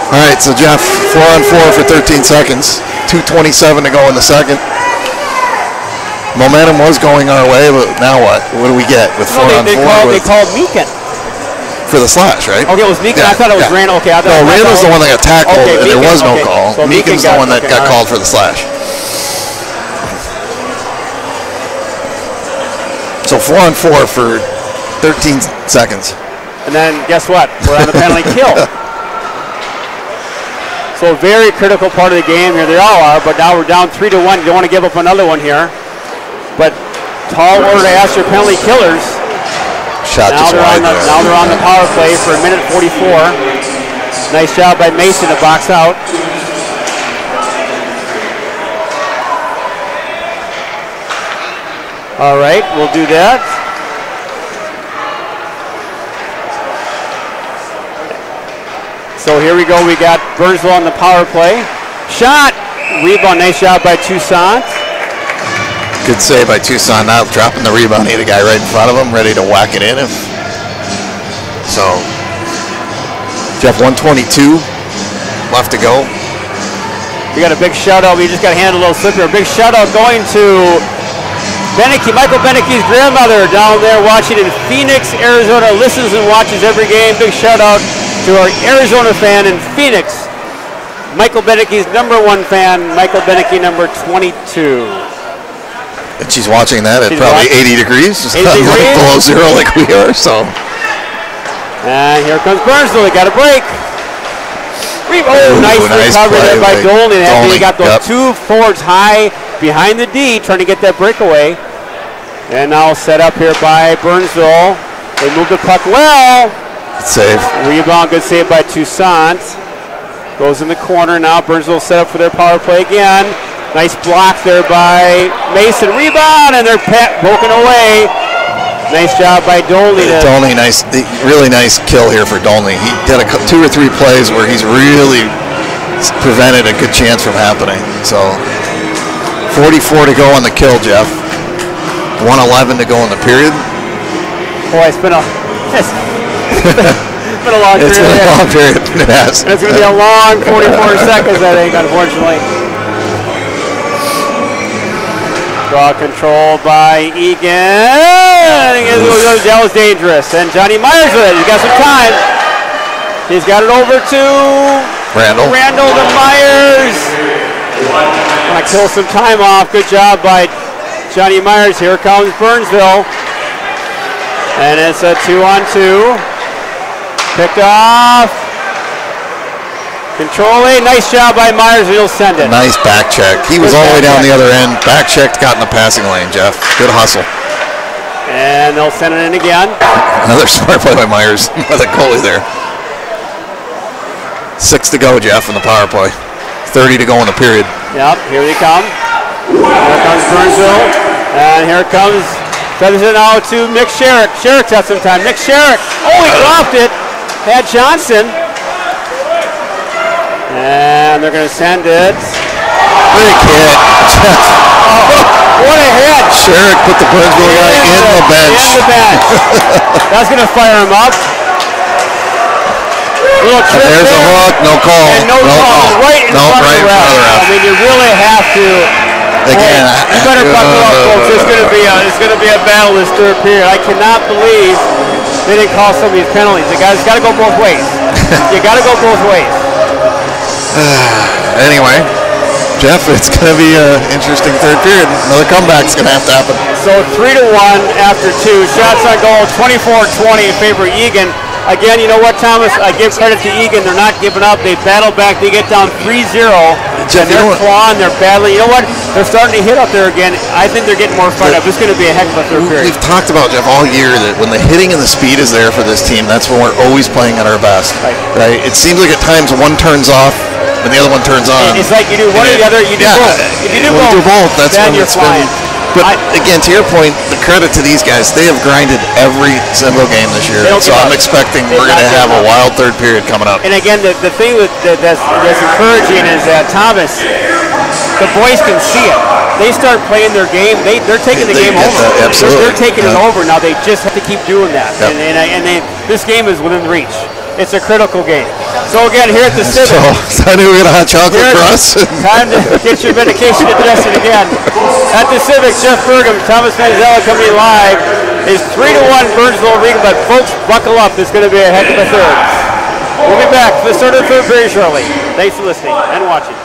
All right, so Jeff, 4-on-4 for 13 seconds. 2:27 to go in the second. Momentum was going our way, but now what? What do we get with 4-on-4?
They called Meakin
for the slash, right?
Okay, it was Meakin. I thought it was Randall. Okay,
Randall's the one that got tackled, and there was no call.
So
Meakin's the one that got called for the slash. So 4-on-4 for 13 seconds.
And then guess what? We're on the penalty kill. So a very critical part of the game here. They all are, but now we're down 3-1. You don't want to give up another one here. But tall order to ask your penalty killers.
Shot just wide there.
Now they're on the power play for 1:44. Nice job by Mason to box out. All right, we'll do that. So here we go. We got Burnsville on the power play. Shot. Rebound. Nice job by Toussaint.
Good save by Toussaint. Now dropping the rebound. He had a guy right in front of him ready to whack it in him. So, Jeff, 1:22 left to go.
We got a big shout out. We just got to hand a little slip here. A big shout out going to Beneke, Michael Beneke's grandmother down there watching in Phoenix, Arizona. Listens and watches every game. Big shout out. to our Arizona fan in Phoenix, Michael Benecke's #1 fan, Michael Benecke, number 22.
And she's watching that at
She's
probably
watching.
80 degrees, just
80
like
degrees.
below zero like we are. So.
And here comes Burnsville. He got a break. Nice recovery there by Dolney. He got those two forwards high behind the D, trying to get that breakaway. And now set up here by Burnsville. They move the puck well.
Save.
Rebound, good save by Toussaint. Goes in the corner now. Burnsville set up for their power play again. Nice block there by Mason. Rebound, and they're broken away. Nice job by Dolney.
Dolney, really nice kill here for Dolney. He did 2 or 3 plays where he's really prevented a good chance from happening. So 44 to go on the kill, Jeff. 1:11 to go in the period.
Boy, it's been a long period.
It's been a long period. It has.
And it's going to be a long 44 seconds, I think, unfortunately. Draw control by Eagan. I think that was dangerous. And Johnny Myers with it. He's got some time. He's got it over to Randall to Myers. Want to kill some time off. Good job by Johnny Myers. Here comes Burnsville. And it's a 2-on-2. Picked off. Controlling. Nice job by Myers. He'll send it.
Nice back check. He was all the way down the other end. Back checked, got in the passing lane, Jeff. Good hustle.
And they'll send it in again.
Another smart play by Myers. The goalie there. 6 to go, Jeff, in the power play. 30 to go in the period.
Yep, here they come. Here comes Burnsville. And here comes, sends it out to Mick Sherrick. Sherrick's got some time. Mick Sherrick. Oh, he dropped it. Had Johnson. And they're going to send it.
Big hit.
What a hit.
Sherrick put the Burnsville guy in the bench.
In the bench. That's going to fire him up. Little trip
there's
there.
a hook, no call.
And no call. Right in front of the ref. I mean, you really have to.
Again,
you better buckle up, folks. It's going to be a battle this third period. I cannot believe they didn't call some of these penalties. The guys got to go both ways. You got to go both ways.
Anyway, Jeff, it's going to be an interesting third period. Another comeback's going to have to happen.
So 3-1 after 2. Shots on goal, 24-20 in favor of Eagan. Again, you know what, Thomas? I give credit to Eagan. They're not giving up. They battle back. They get down 3-0.
Jeff,
and they're clawing. They're battling. You know what? They're starting to hit up there again. I think they're getting more fired up. It's going to be a heck of a third period.
We've talked about, Jeff, all year that when the hitting and the speed is there for this team, that's when we're always playing at our best. Right? It seems like at times one turns off and the other one turns on.
It's like you do one or the other. You do both. If you do both,
that's
then
when
you're flying.
But again, to your point, the credit to these guys, they have grinded every single game this year. So I'm expecting we're going to have a wild third period coming up.
And again, the thing that's encouraging is that Thomas, the boys can see it. They start playing their game. They're taking the game over.
Absolutely.
They're taking it over now. They just have to keep doing that.
Yep.
And this game is within reach. It's a critical game. So again, here at the Civic.
So I knew we got a hot chocolate for us.
Time to get your medication addressed again. At the Civic, Jeff Burgum, Thomas Manzella coming live. Is 3-1 Burnsville Eagan, but folks, buckle up. It's going to be a heck of a third. We'll be back for the start of the third very shortly. Thanks for listening and watching.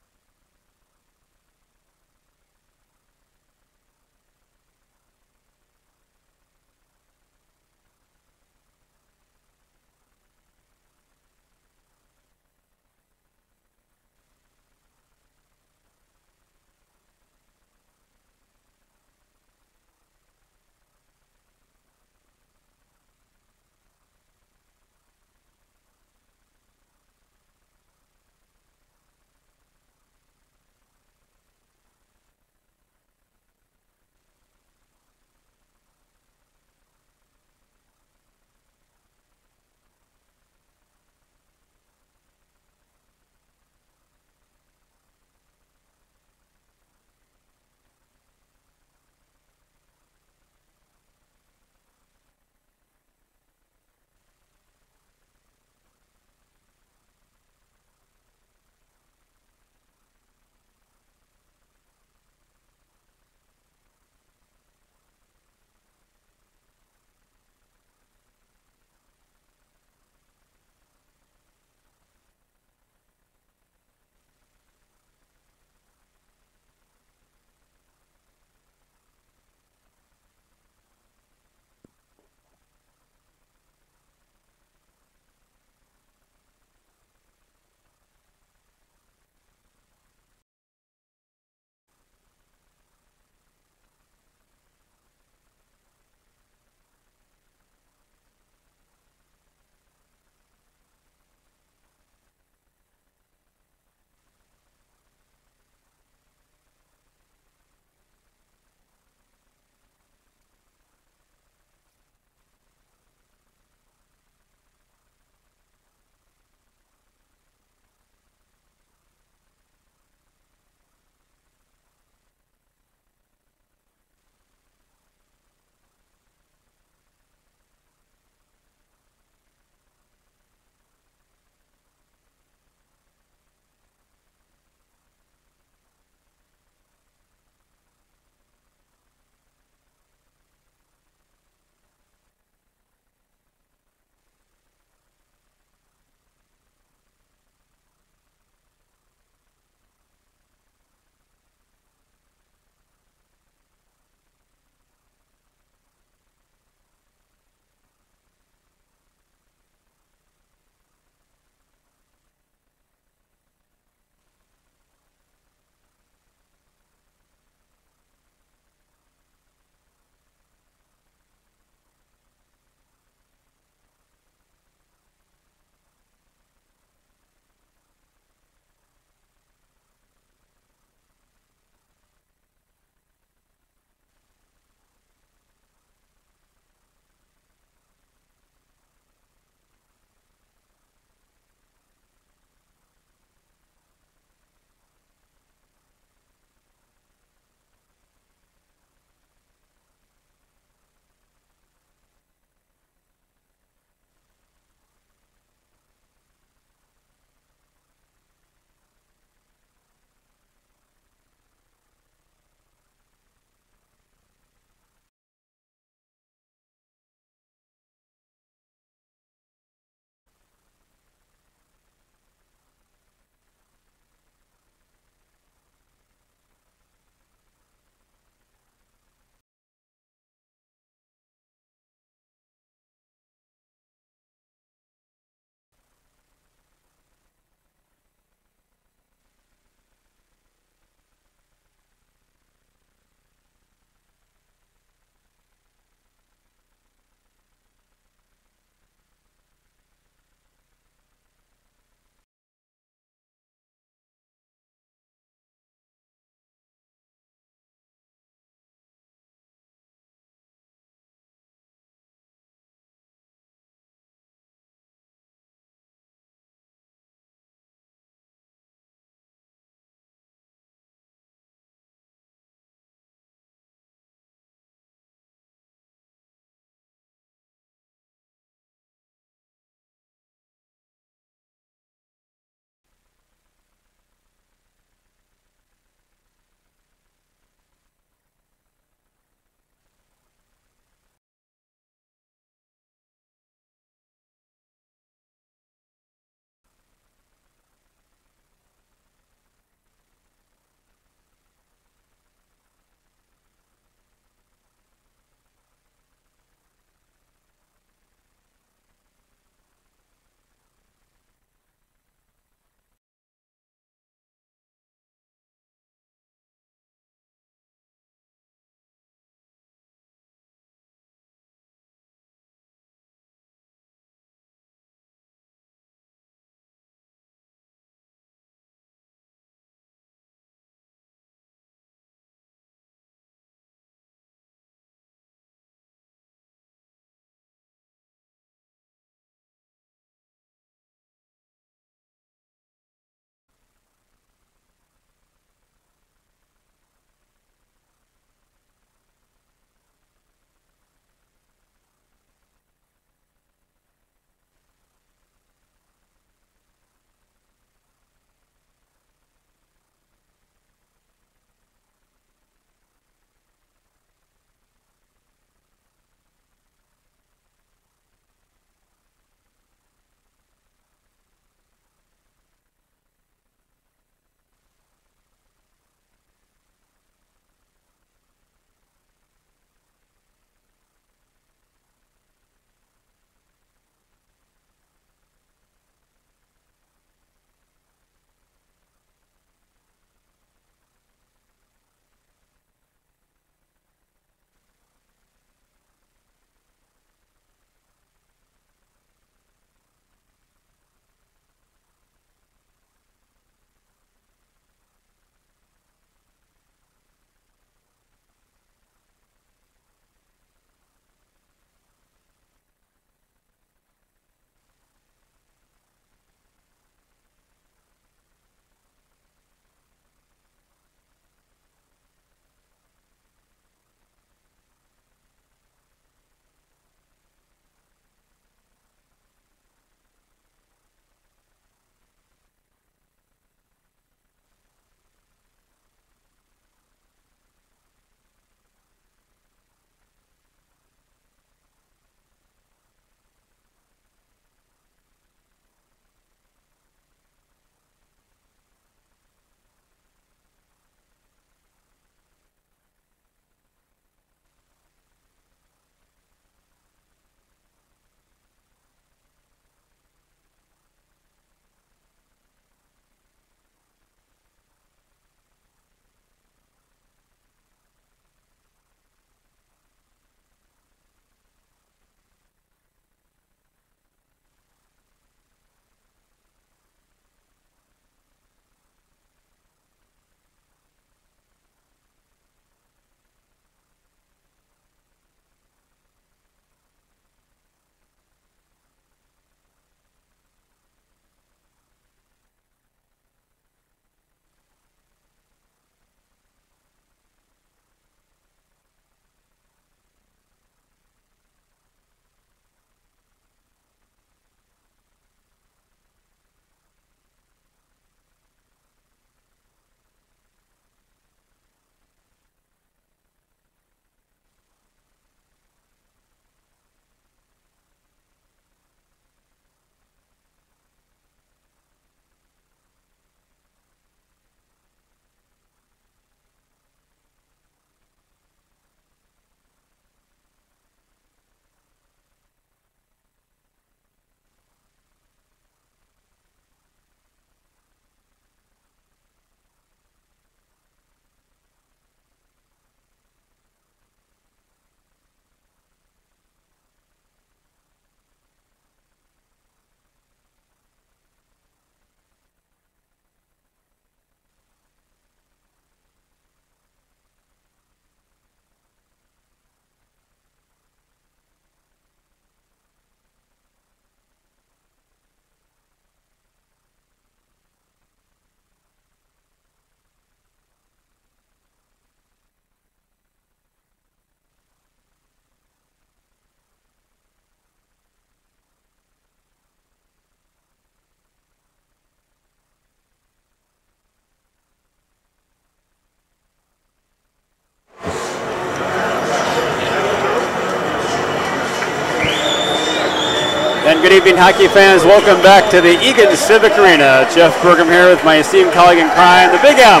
Good evening, hockey fans. Welcome back to the Eagan Civic Arena. Jeff Burkham here with my esteemed colleague in crime, the Big M,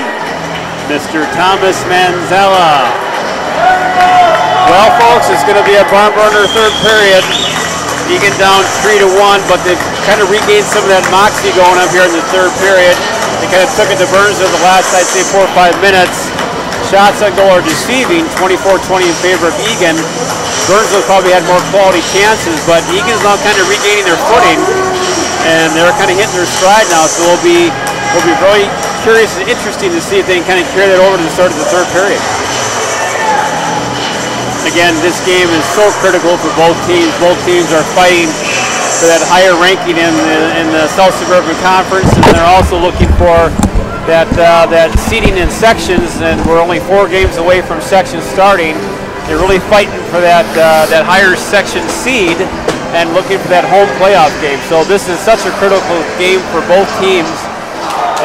Mr. Thomas Manzella. Well, folks, it's going to be a barn burner third period. Eagan down 3-1, but they've kind of regained some of that moxie going up here in the third period. They kind of took it to Burnsville the last, I'd say, 4 or 5 minutes. Shots on goal are deceiving, 24-20 in favor of Eagan. Burnsville probably had more quality chances, but Eagan's now kind of regaining their footing, and they're kind of hitting their stride now. So we'll be really curious and interesting to see if they can kind of carry that over to the start of the third period. Again, this game is so critical for both teams. Both teams are fighting for that higher ranking in the South Suburban Conference, and they're also looking for that seeding in sections, and we're only 4 games away from sections starting. They're really fighting for that higher section seed and looking for that home playoff game. So this is such a critical game for both teams,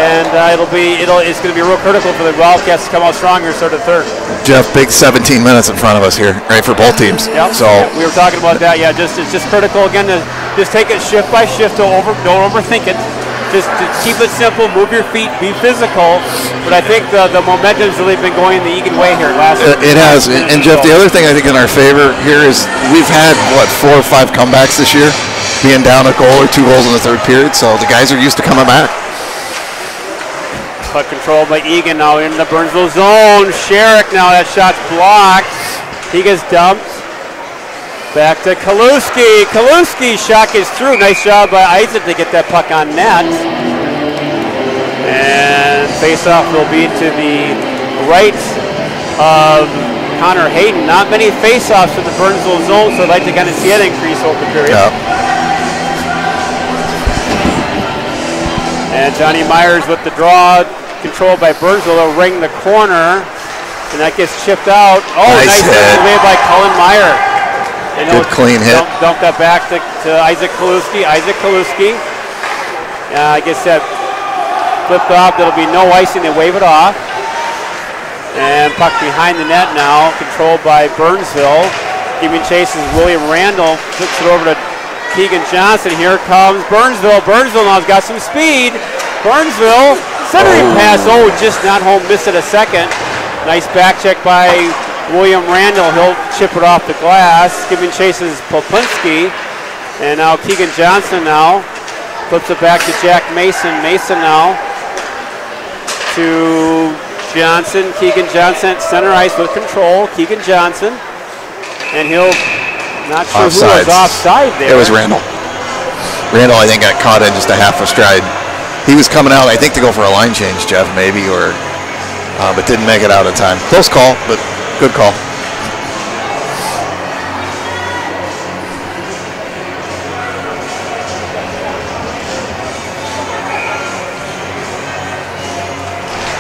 and it's going to be real critical for the Wildcats to come out stronger and start the third.
Jeff, big 17 minutes in front of us here, right, for both teams.
Yep.
So
we were talking about that. Yeah, it's just critical again to just take it shift by shift. Don't overthink it. Just to keep it simple, move your feet, be physical. But I think the momentum's really been going the Eagan way here last week.
It has. And Jeff, the other thing I think in our favor here is we've had, 4 or 5 comebacks this year, being down a goal or 2 goals in the third period. So the guys are used to coming back.
Puck controlled by Eagan now in the Burnsville zone. Sherrick now, that shot's blocked. He gets dumped. Back to Kaluski. Kaluski shot gets through. Nice job by Isaac to get that puck on net. And face-off will be to the right of Connor Hayden. Not many face-offs in the Burnsville zone, so I'd like to kind of see that increase over the period.
Yep.
And Johnny Myers with the draw, controlled by Burnsville. They'll ring the corner, and that gets chipped out. Oh, nice hit made by Cullen Meyer. And
good clean hit.
Dump that back to Isaac Kaluski. Isaac Kaluski gets that flipped off. There'll be no icing. They wave it off. And puck behind the net now, controlled by Burnsville. Giving chase is William Randall. Flips it over to Keegan Johnson. Here comes Burnsville. Burnsville now's got some speed. Burnsville, centering pass. Oh, just not home. Missed it a second. Nice back check by William Randall. He'll chip it off the glass. Giving chase is Poplinski. And now Keegan Johnson now flips it back to Jack Mason. Mason now to Johnson. Keegan Johnson at center ice with control. Keegan Johnson. And he'll, not sure who was offside there.
It was Randall. Randall, I think, got caught in just a half a stride. He was coming out, I think, to go for a line change, Jeff, maybe, or but didn't make it out in time. Close call, but good call.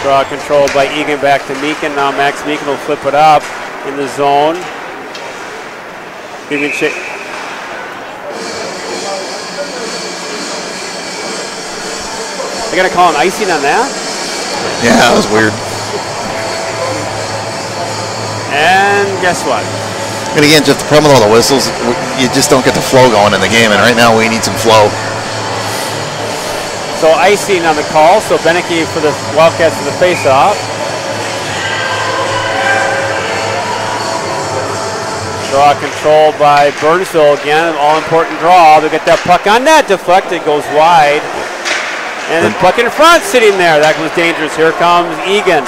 Draw controlled by Eagan back to Meekin. Now Max Meekin will flip it up in the zone. Giving chase. They're going to call an icing on that?
Yeah, that was weird.
And guess what?
And again, just the problem with all the whistles, you just don't get the flow going in the game, and right now we need some flow.
So icing on the call, so Beneke for the Wildcats for the face-off. Draw controlled by Burnsville again, an all-important draw. They'll get that puck on net, deflected, goes wide. And then puck in front sitting there, that was dangerous. Here comes Eagan.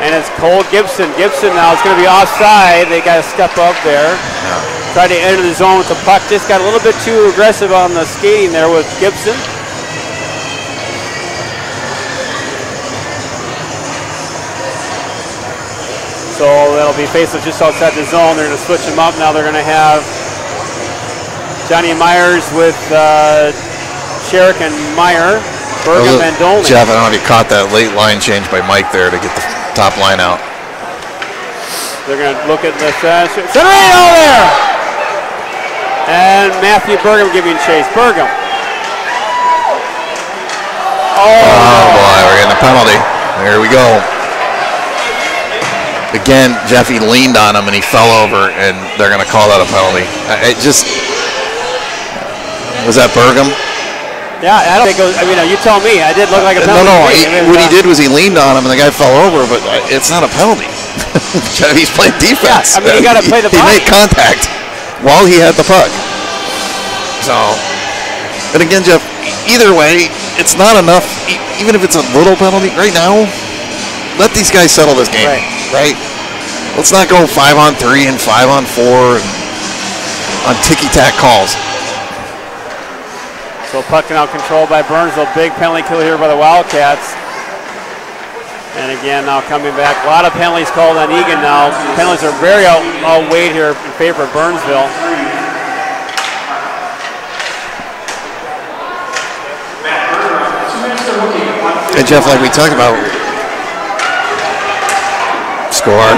And it's Cole Gibson. Gibson now is going to be offside. They got to step up there.
Yeah.
Tried to enter the zone with the puck. Just got a little bit too aggressive on the skating there with Gibson. So that'll be faceless just outside the zone. They're going to switch them up. Now they're going to have Johnny Myers with Sherrick and Meyer. Bergam and Dolny.
Jeff, I don't know if you caught that late line change by Mike there to get the top line out.
They're going to look at the center there. And Matthew Bergam giving chase. Bergam.
Oh boy, we're getting a penalty. There we go. Again, Jeffy leaned on him and he fell over, and they're going to call that a penalty. Was that Burgum?
Yeah, I don't think it was, I mean, you tell me. I did look like a penalty.
No. What he did was he leaned on him and the guy fell over, but it's not a penalty. He's playing defense.
Yeah, I mean, you got to play the puck.
He made contact while he had the puck. So, and again, Jeff, either way, it's not enough. Even if it's a little penalty right now, let these guys settle this game. Right? Let's not go 5-on-3 and 5-on-4 on ticky-tack calls.
So puck now controlled by Burnsville. Big penalty kill here by the Wildcats. And again, now coming back. A lot of penalties called on Eagan now. Penalties are very outweighed here in favor of Burnsville.
And Jeff, like we talked about, score.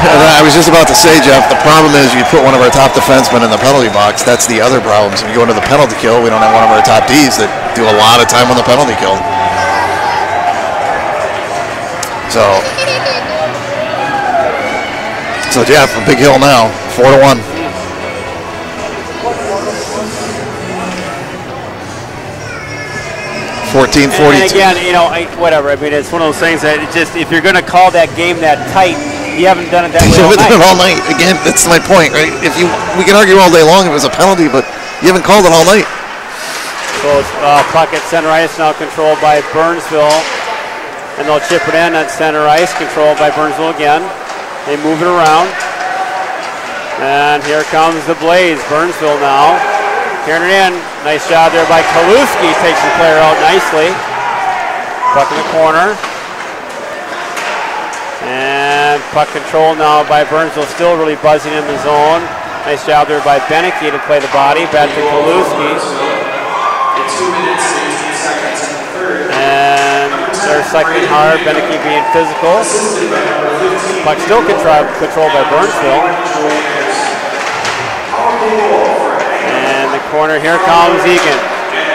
I was just about to say, Jeff, the problem is you put one of our top defensemen in the penalty box. That's the other problem. So if you go into the penalty kill, we don't have one of our top Ds that do a lot of time on the penalty kill. So Jeff, a big hill now, 4-1. And
again, whatever. I mean, it's one of those things that it just, if you're going to call that game that tight, you haven't done it that way all night. You haven't done it all night.
Again, that's my point, right? We can argue all day long if it was a penalty, but you haven't called it all night.
So puck at center ice now controlled by Burnsville, and they'll chip it in at center ice, controlled by Burnsville again. They move it around, and here comes the Blaze. Burnsville now. Carrying it in. Nice job there by Kaluski. Takes the player out nicely. Puck in the corner. And puck control now by Burnsville. Still really buzzing in the zone. Nice job there by Beneke to play the body. Back to Kaluski. And they're cycling hard. Beneke being physical. Puck still controlled by Burnsville. The corner, here comes Eagan.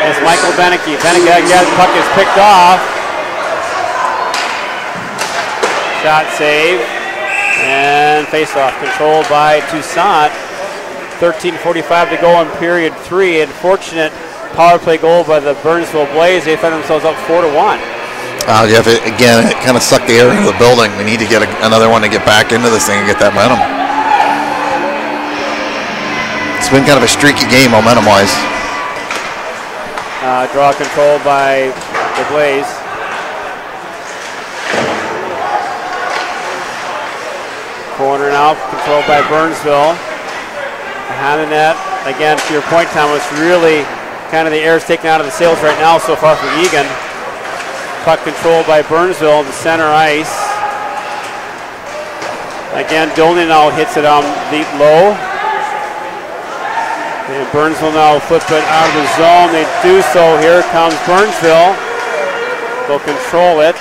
It's Michael Beneke. Beneke again, puck is picked off. Shot save. And face-off controlled by Toussaint. 13:45 to go in period 3. Unfortunate power play goal by the Burnsville Blaze. They find themselves up 4-1.
Jeff, again, it kind of sucked the air out of the building. We need to get another one to get back into this thing and get that momentum. It's been kind of a streaky game momentum-wise.
Draw control by the Blaze. Corner now controlled by Burnsville. Behind the net. Again, to your point, Thomas, really kind of the air is taken out of the sails right now so far for Eagan. Puck controlled by Burnsville to center ice. Again, Dolny now hits it deep low. And Burnsville now flip it out of the zone. They do so. Here comes Burnsville. They'll control it.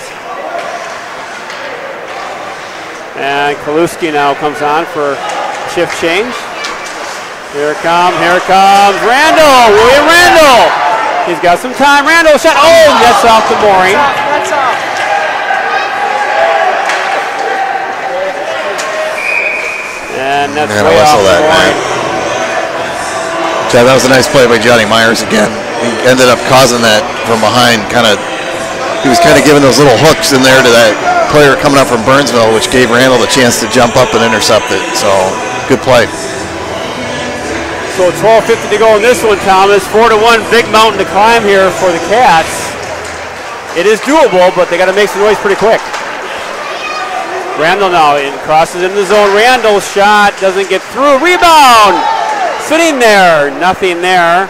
And Kaluski now comes on for shift change. Here it comes Randall, William Randall. He's got some time. Randall shot. Oh, that's off the mooring. That's off. And that's way off the mooring.
Yeah, that was a nice play by Johnny Myers again. He ended up causing that from behind. He was kind of giving those little hooks in there to that player coming up from Burnsville, which gave Randall the chance to jump up and intercept it. So, good play.
So 12:50 to go in this one, Thomas. 4-1, big mountain to climb here for the Cats. It is doable, but they got to make some noise pretty quick. Randall now crosses into the zone. Randall's shot doesn't get through. Rebound! Sitting there, nothing there.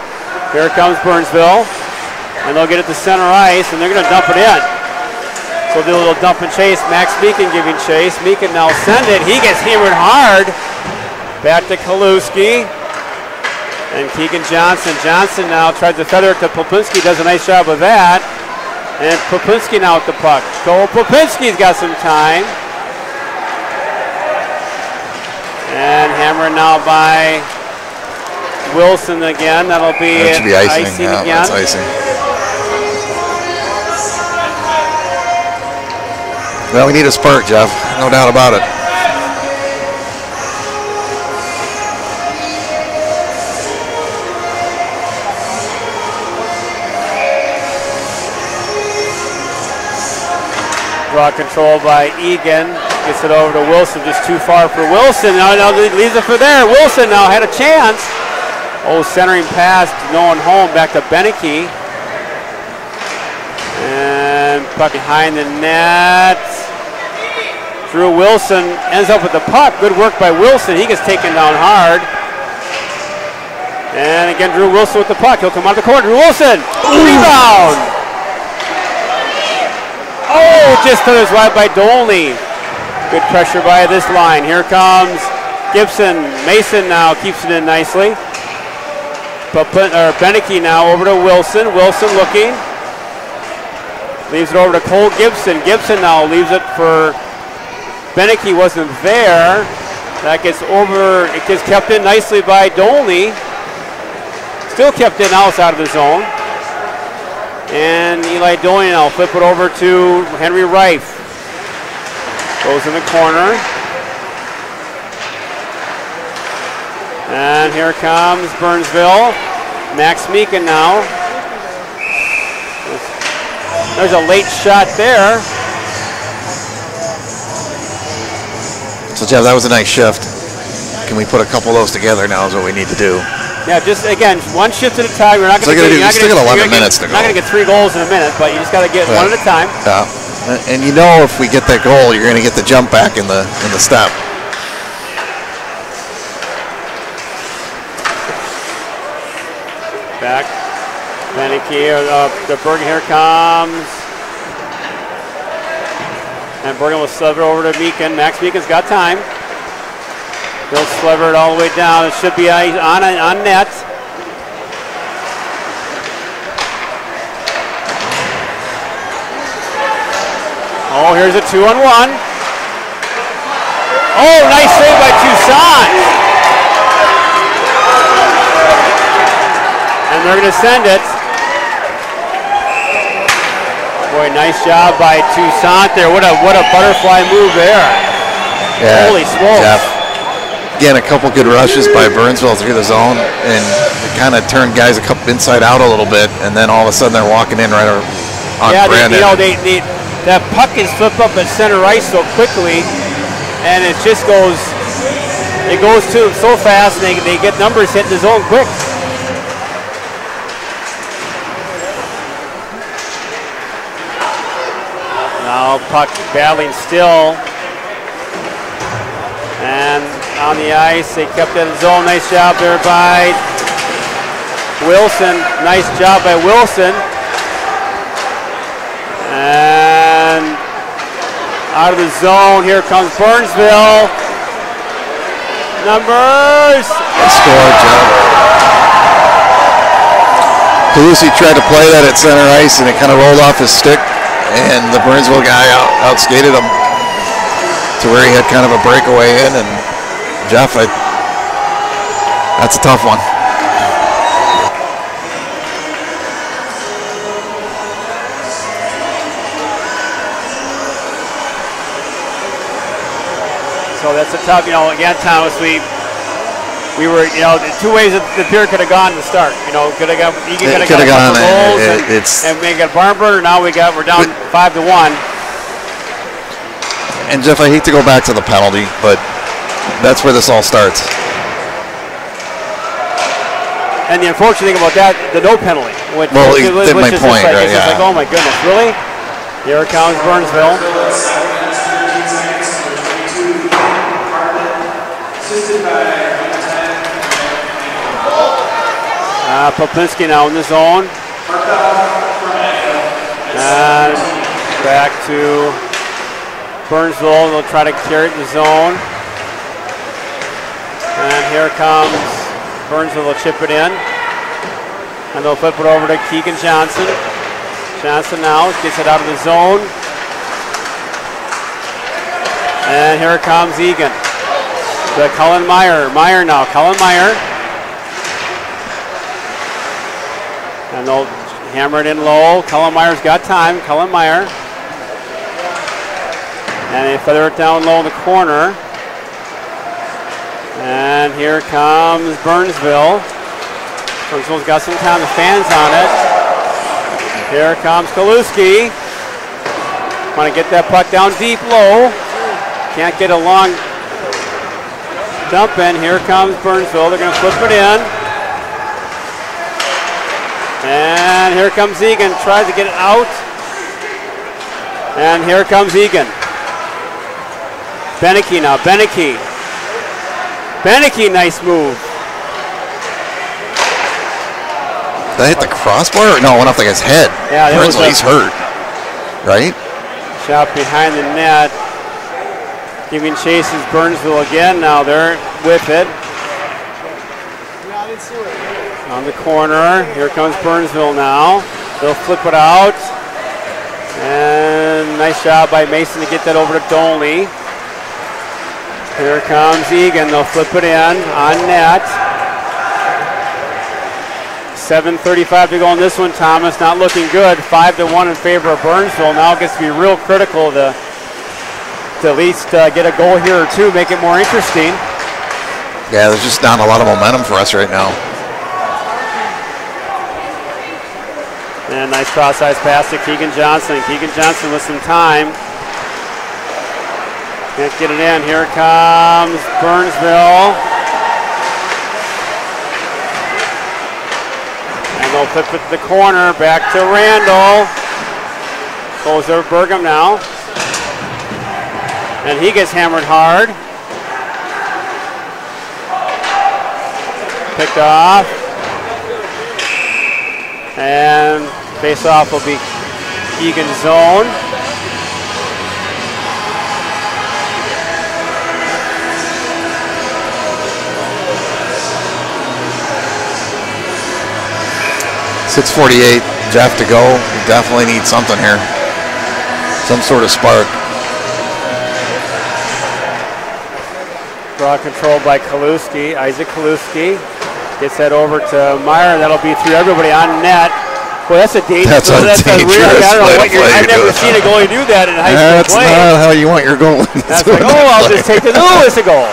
Here comes Burnsville, and they'll get it to center ice, and they're going to dump it in. So they'll do a little dump and chase. Max Meakin giving chase. Meakin now send it. He gets hammered hard. Back to Kaluski. And Keegan Johnson. Johnson now tries to feather it to Popinski. Does a nice job of that. And Popinski now with the puck. Cole Popinski's got some time. And hammered now by Wilson again. That'll be,
that should be
icing
yeah,
again.
That's icing. Well, we need a spurt, Jeff. No doubt about it.
Ball controlled by Eagan. Gets it over to Wilson, just too far for Wilson. Now leaves it for there. Wilson now had a chance. Oh, centering pass, no one home, back to Beneke. And puck behind the net. Drew Wilson ends up with the puck. Good work by Wilson. He gets taken down hard. And again, Drew Wilson with the puck. He'll come out of the corner. Drew Wilson, rebound. Oh, just to his right by Dolney. Good pressure by this line. Here comes Gibson. Mason now keeps it in nicely. But Beneke now over to Wilson. Wilson looking. Leaves it over to Cole Gibson. Gibson now leaves it for Beneke. Wasn't there. That gets over. It gets kept in nicely by Dolney. Still kept in outside of the zone. And Eli Dolney now flip it over to Henry Reif. Goes in the corner. And here comes Burnsville. Max Meekin now. There's a late shot there.
So Jeff, that was a nice shift. Can we put a couple of those together now is what we need to do.
Yeah, just again, one shift at a time. You're not going to get.
You still got 11 minutes to go.
You're not going to get 3 goals in a minute, but you just got to get one at a time.
Yeah, and you know if we get that goal, you're going to get the jump back in the step.
Back, Beneke, the Bergen here comes, and Bergen will slip it over to Meekin. Max Meekin's got time. He'll sliver it all the way down. It should be on net. Oh, here's a 2-on-1. Oh, nice save by Toussaint. And they're going to send it. Boy, nice job by Toussaint there. What a butterfly move there.
Yeah,
holy smokes.
Jeff. Again, a couple good rushes by Burnsville through the zone, and it kind of turned guys inside out a little bit, and then all of a sudden they're walking in right on Brandon.
That puck is flipped up at center ice so quickly, and it just goes to them so fast, and they get numbers hitting the zone quick. Now puck battling still. And on the ice, they kept it in zone. Nice job there by Wilson. Nice job by Wilson. And out of the zone, here comes Burnsville. Numbers.
Scored, Joe. Calusi tried to play that at center ice, and it kind of rolled off his stick, and the Burnsville guy outskated him to where he had kind of a breakaway in, and Jeff, that's a tough one.
So that's a tough, again, Thomas, we were, the 2 ways that the period could have gone to start. Could have got Eagan could have got a couple goals, and we got Barnburner. Now we're down 5-1.
And Jeff, I hate to go back to the penalty, but that's where this all starts.
And the unfortunate thing about that, the no penalty. Which
my point,
right?
Yeah.
It's like, oh my goodness, really? Here comes Burnsville. Popinski now in the zone. And back to Burnsville. They'll try to carry it in the zone. And here comes Burnsville. Will chip it in. And they'll flip it over to Keegan Johnson. Johnson now gets it out of the zone. And here comes Eagan. To Cullen Meyer. Meyer now. Cullen Meyer. And they'll hammer it in low. Cullen Meyer's got time. Cullen Meyer. And they feather it down low in the corner. And here comes Burnsville. Burnsville's got some time. The fans on it. Here comes Kaluski. Want to get that puck down deep low. Can't get a long dump in. Here comes Burnsville. They're going to flip it in. And here comes Eagan. Tries to get it out. And here comes Eagan. Beneke now. Beneke. Beneke, nice move.
Did that hit the crossbar? No, it went off the guy's head.
Yeah, that was
he's hurt. Right?
Shot behind the net. Giving chases Burnsville again. Now they're with it. On the corner. Here comes Burnsville now. They'll flip it out. And nice job by Mason to get that over to Dolney. Here comes Eagan. They'll flip it in on net. 7:35 to go in this one, Thomas. Not looking good. 5-1 in favor of Burnsville. Now it gets to be real critical to at least get a goal here or two, make it more interesting.
Yeah, there's just not a lot of momentum for us right now.
And nice cross-ice pass to Keegan Johnson. Keegan Johnson with some time. Can't get it in. Here comes Burnsville. And they'll flip it to the corner. Back to Randall. Goes over Burgum now. And he gets hammered hard. Picked off. And face-off will be Eagan zone.
.648, Jeff to go. We definitely need something here. Some sort of spark.
Draw controlled by Kaluski. Isaac Kaluski gets that over to Meyer. That'll be through everybody on net. Boy, that's a dangerous.
That's a dangerous
I don't know what
play.
I've never seen a goalie do that in high school play.
That's not how you want your goal.
That's like, I'll just take this. Oh, it's a goal.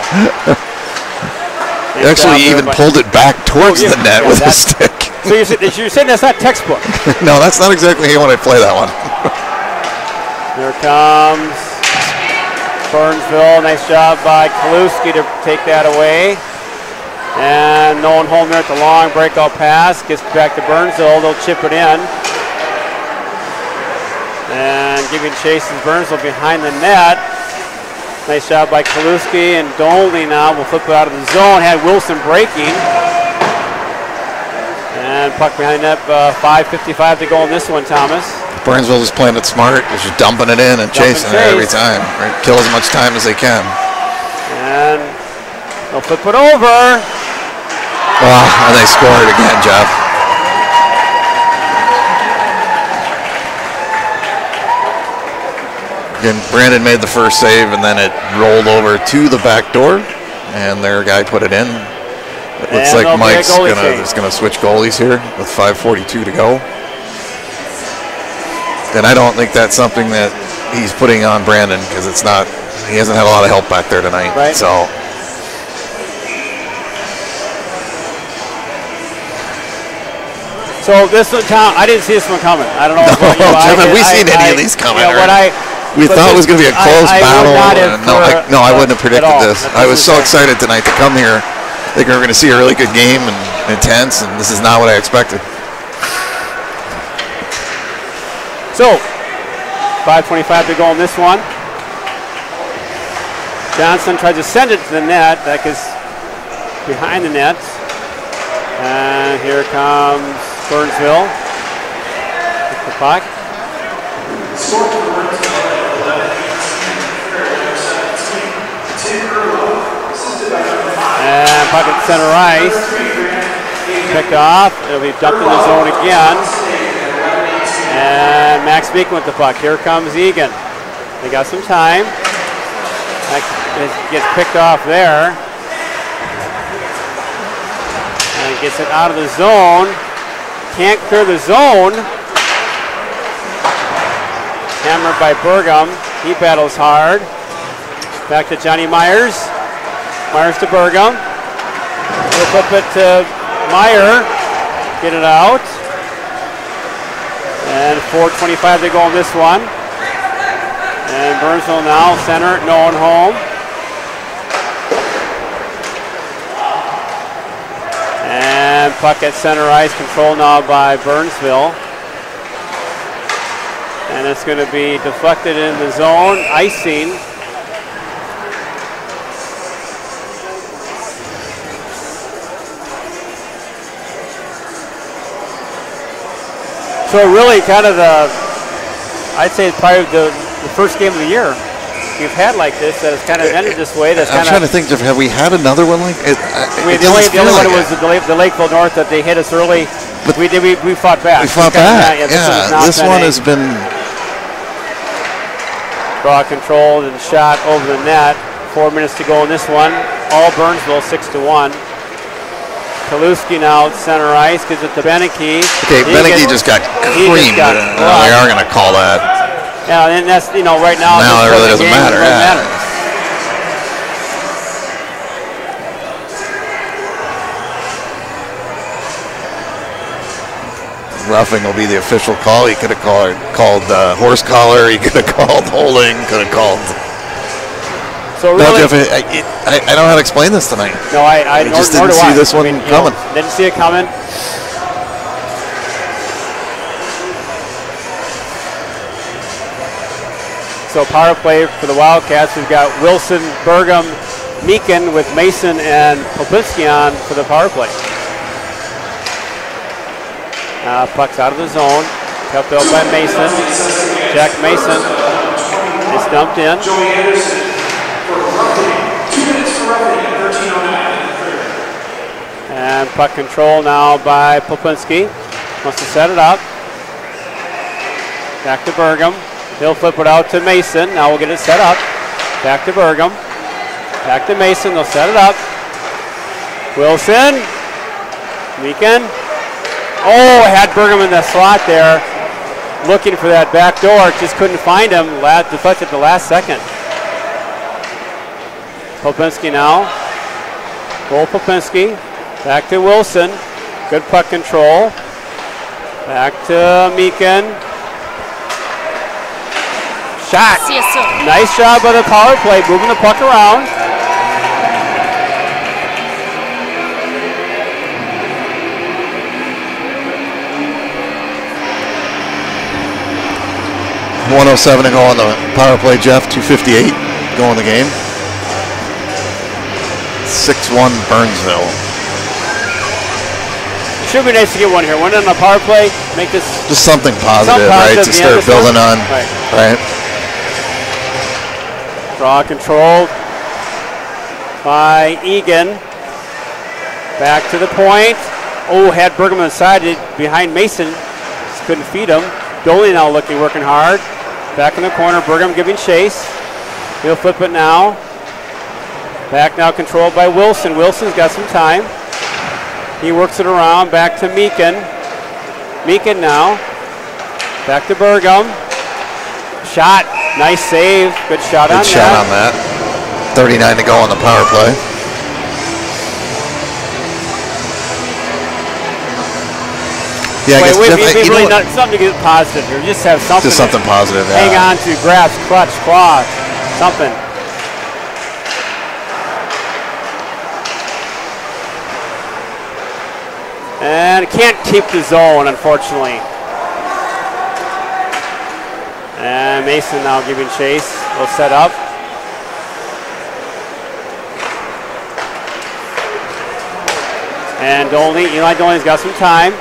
He actually even pulled it back towards the net with a stick.
So you're saying that's not textbook?
No, that's not exactly how you want to play that one.
Here comes Burnsville. Nice job by Kaluski to take that away. And no one home there at the long breakout pass. Gets back to Burnsville. They'll chip it in. And giving chases Burnsville behind the net. Nice job by Kaluski. And Dolney now will flip it out of the zone. Had Wilson breaking. And puck behind net. 5:55 to go in this one, Thomas.
Burnsville is playing it smart. They're just dumping it in and chasing it every time. Right? Kill as much time as they can.
And they'll flip it over.
Oh, and they scored again, Jeff. Again, Brandon made the first save, and then it rolled over to the back door, and their guy put it in. It looks like Mike's gonna switch goalies here with 5:42 to go. And I don't think that's something that he's putting on Brandon, because it's not. He hasn't had a lot of help back there tonight.
Right.
So.
So this one, Tom, I didn't see this one coming. I don't know.
Haven't we seen any of these coming? We thought it was going to be a close battle. No, I wouldn't have predicted this. I was so excited tonight to come here. I think we were going to see a really good game and intense, and this is not what I expected.
So, 5:25 to go on this one. Johnson tries to send it to the net. That is behind the net. And here comes Burnsville with the puck. And puck at center ice. Picked off. It'll be dumped in the zone again. And Max Beacon with the puck. Here comes Eagan. They got some time. That gets picked off there. And gets it out of the zone. Can't clear the zone. Hammered by Burgum. He battles hard. Back to Johnny Myers. Myers to Burgum. We'll flip it to Meyer. Get it out. And 4:25 to go on this one. And Burnsville now center, no one home. And puck at center ice, controlled now by Burnsville. And it's going to be deflected in the zone, icing. So really kind of I'd say it's probably the first game of the year we've had like this that has kind of ended this way. That's
I'm trying to think, have we had another one like it?
The only one was the Lakeville North that they hit us early. But we fought back.
We fought back. This one has been
draw controlled and shot over the net. 4 minutes to go in this one. All Burnsville 6-1. Kaluski now at center ice, gives it to Beneke.
Okay, Beneke just got creamed. They are going to call that.
Yeah, and that's, right now.
Now it really doesn't matter. Roughing will be the official call. He could have called horse collar. He could have called holding. Could have called.
So really,
no, Jeff, I don't know how to explain this tonight.
No, I
just didn't see this one coming.
Didn't see it coming. So power play for the Wildcats. We've got Wilson, Burgum, Meakin with Mason and Popinski on for the power play. Puck's out of the zone. Kept out by Mason. Jack Mason is dumped in.
Joey Anderson for roughing. 2 minutes for roughing at 13:09.
And puck control now by Popinski. Wants to set it up. Back to Burgum. He'll flip it out to Mason. Now we'll get it set up. Back to Burgum. Back to Mason. They'll set it up. Wilson. Meakin. Oh, had Burgum in the slot there. Looking for that back door. Just couldn't find him. Deflected at the last second. Popinski now. Cole Popinski. Back to Wilson. Good puck control. Back to Meakin. Shot. Nice job by the power play, moving the puck around.
.107 to go on the power play, Jeff. 2:58 go in the game. 6-1 Burnsville.
Should be nice to get one here. One on the power play. Make this
just something positive, right? To start building on. Right.
Draw controlled by Eagan. Back to the point. Oh, had Burgum inside behind Mason. Just couldn't feed him. Doley now working hard. Back in the corner. Burgum giving chase. He'll flip it now. Back now controlled by Wilson. Wilson's got some time. He works it around. Back to Meakin. Meakin now. Back to Burgum. Shot. Nice save. Good shot on that.
Good shot on that. 39 to go on the power play. Yeah, I guess
really something to get positive here. Just have something.
Just something positive.
Hang on to, grasp, clutch, claw, something. And can't keep the zone, unfortunately. And Mason now giving chase. Will set up. And Eli Dolney's got some time.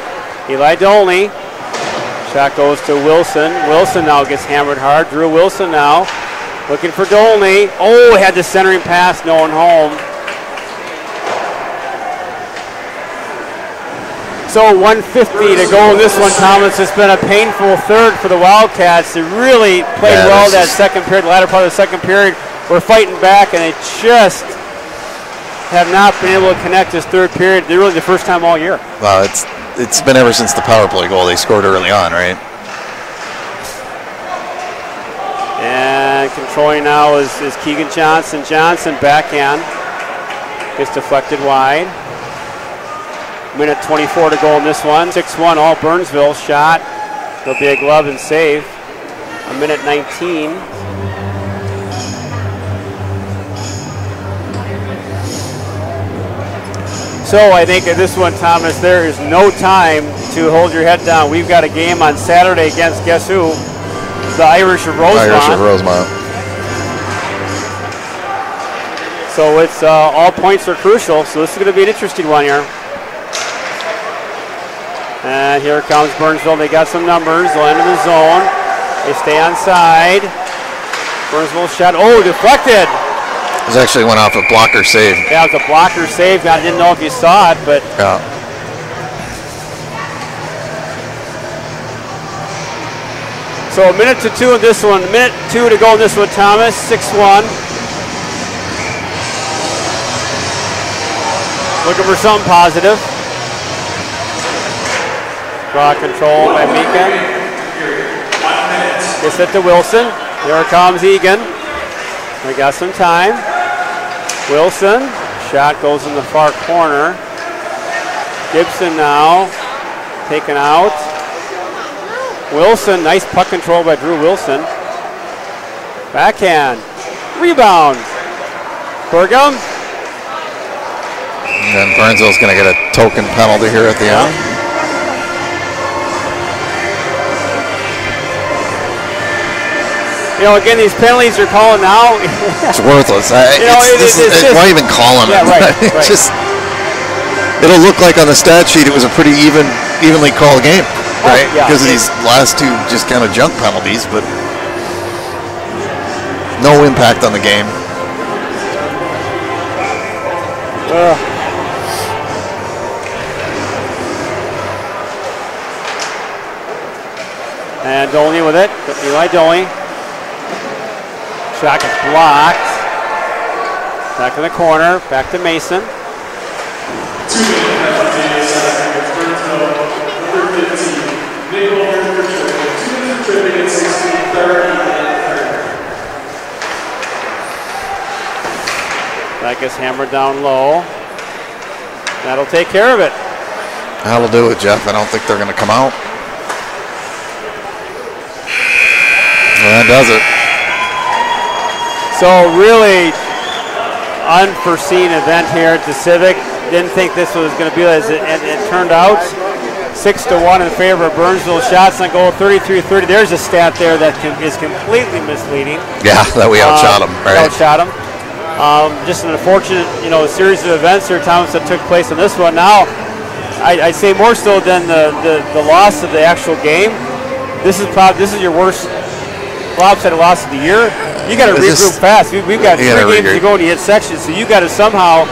Eli Dolney. Shot goes to Wilson. Wilson now gets hammered hard. Drew Wilson now. Looking for Dolney. Oh, had the centering pass. No one home. So 1:50 to go in this one, Thomas. It's been a painful third for the Wildcats. They really played well that second period, the latter part of the second period. We're fighting back, and they just have not been able to connect this third period. They're really the first time all year.
Well, it's been ever since the power play goal they scored early on, right?
And controlling now is Keegan Johnson. Johnson backhand gets deflected wide. Minute 24 to go in this one. 6-1 all Burnsville. Shot. There'll be a glove and save. A minute 19. So I think at this one, Thomas, there is no time to hold your head down. We've got a game on Saturday against, guess who? The Irish of Rosemont.
Irish of Rosemont.
So it's all points are crucial. So this is going to be an interesting one here. And here comes Burnsville. They got some numbers. They'll enter the zone. They stay on side. Burnsville shot. Oh, deflected.
This actually went off a blocker save.
Yeah, it was a blocker save. I didn't know if you saw it, but.
Yeah.
So a minute to two in this one. Minute two to go in this one, Thomas. 6-1. Looking for something positive. Draw control by Mika. Gets it to Wilson. Here comes Eagan. We got some time. Wilson. Shot goes in the far corner. Gibson now taken out. Wilson, nice puck control by Drew Wilson. Backhand. Rebound. Burgum.
And then Burnsville's going to get a token penalty here at the end.
You know, again, these penalties are calling now.
It's worthless. Why even call them?
Yeah, right.
Just, it'll look like on the stat sheet it was a pretty evenly called game, right?
Yeah.
Because of these last two just kind of junk penalties, but no impact on the game.
And Dolney with it. Eli Dolney. Shot gets blocked. Back in the corner. Back to Mason.
2 minute penalty, Burnsville, number 15. Nickel for tripping. 2 minutes for tripping at 16, 30, and 30.
That gets hammered down low. That'll take care of it.
That'll do it, Jeff. I don't think they're going to come out. That does it.
So really unforeseen event here at the Civic. Didn't think this was going to be as it turned out. 6-1 in favor of Burnsville. Shots on goal 33-30. There's a stat there that is completely misleading.
Yeah, that we outshot them. Right?
Outshot them. Just an unfortunate, series of events here, Thomas, that took place in this one. Now, I'd say more so than the loss of the actual game. This is your worst lopsided loss of the year. You got to regroup fast. We've got 3 games to go in the hit section, so you got to somehow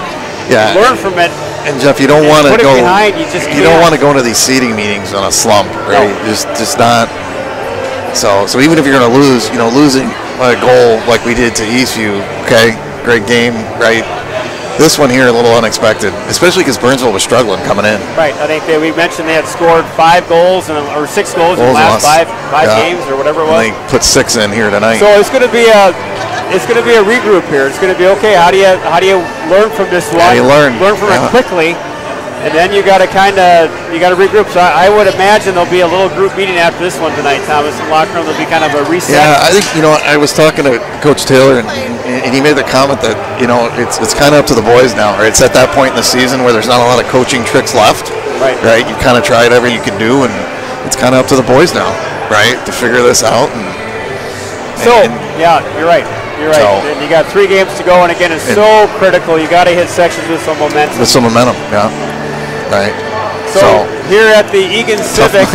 learn from it.
And Jeff, you don't want to go.
You
don't want to go into these seeding meetings on a slump, right? No. Just not. So even if you're going to lose, losing a goal like we did to Eastview, okay, great game, right? This one here a little unexpected, especially because Burnsville was struggling coming in.
Right. I think we mentioned they had scored 5 goals or 6 goals in the last five games or whatever it was.
And they put 6 in here tonight.
So it's going to be a regroup here. It's going to be okay. How do you learn from this one?
How do you learn
from it quickly, and then you got to regroup. So I would imagine there'll be a little group meeting after this one tonight, Thomas. In the locker room, there'll be kind of a reset.
Yeah, I think I was talking to Coach Taylor and he made the comment that it's kind of up to the boys now. Right? It's at that point in the season where there's not a lot of coaching tricks left. Right. You kind of tried everything you could do, and it's kind of up to the boys now, right, to figure this out.
Yeah, you're right. You're right. So, and you got 3 games to go, and again, it's so critical. You got to hit sections with some momentum. Yeah. Right. So here at the Eagan Civic,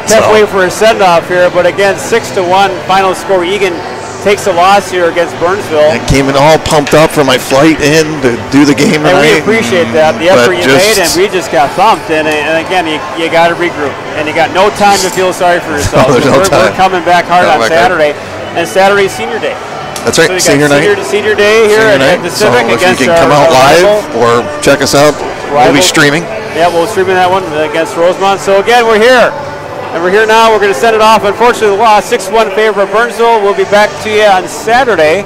tough way for a send-off here, but again, 6-1 final score. Eagan takes a loss here against Burnsville.
I came in all pumped up for my flight in to do the game tonight.
And we appreciate that, the effort you made, and we just got thumped. And again, you got to regroup, and you got no time to feel sorry for yourself. We're coming back hard on Saturday, and Saturday's senior day.
That's right,
so
senior night.
Senior day here at the Civic against
you can come out live or check us out. We'll be streaming.
Yeah, we'll stream that one against Rosemont. So again, we're here. And we're here now. We're going to send it off. Unfortunately, the loss 6-1 in favor of Burnsville. We'll be back to you on Saturday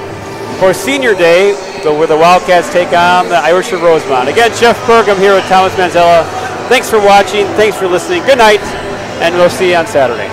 for Senior Day, where the Wildcats take on the Irish of Rosemont. Again, Jeff Burgum here with Thomas Manzella. Thanks for watching. Thanks for listening. Good night, and we'll see you on Saturday.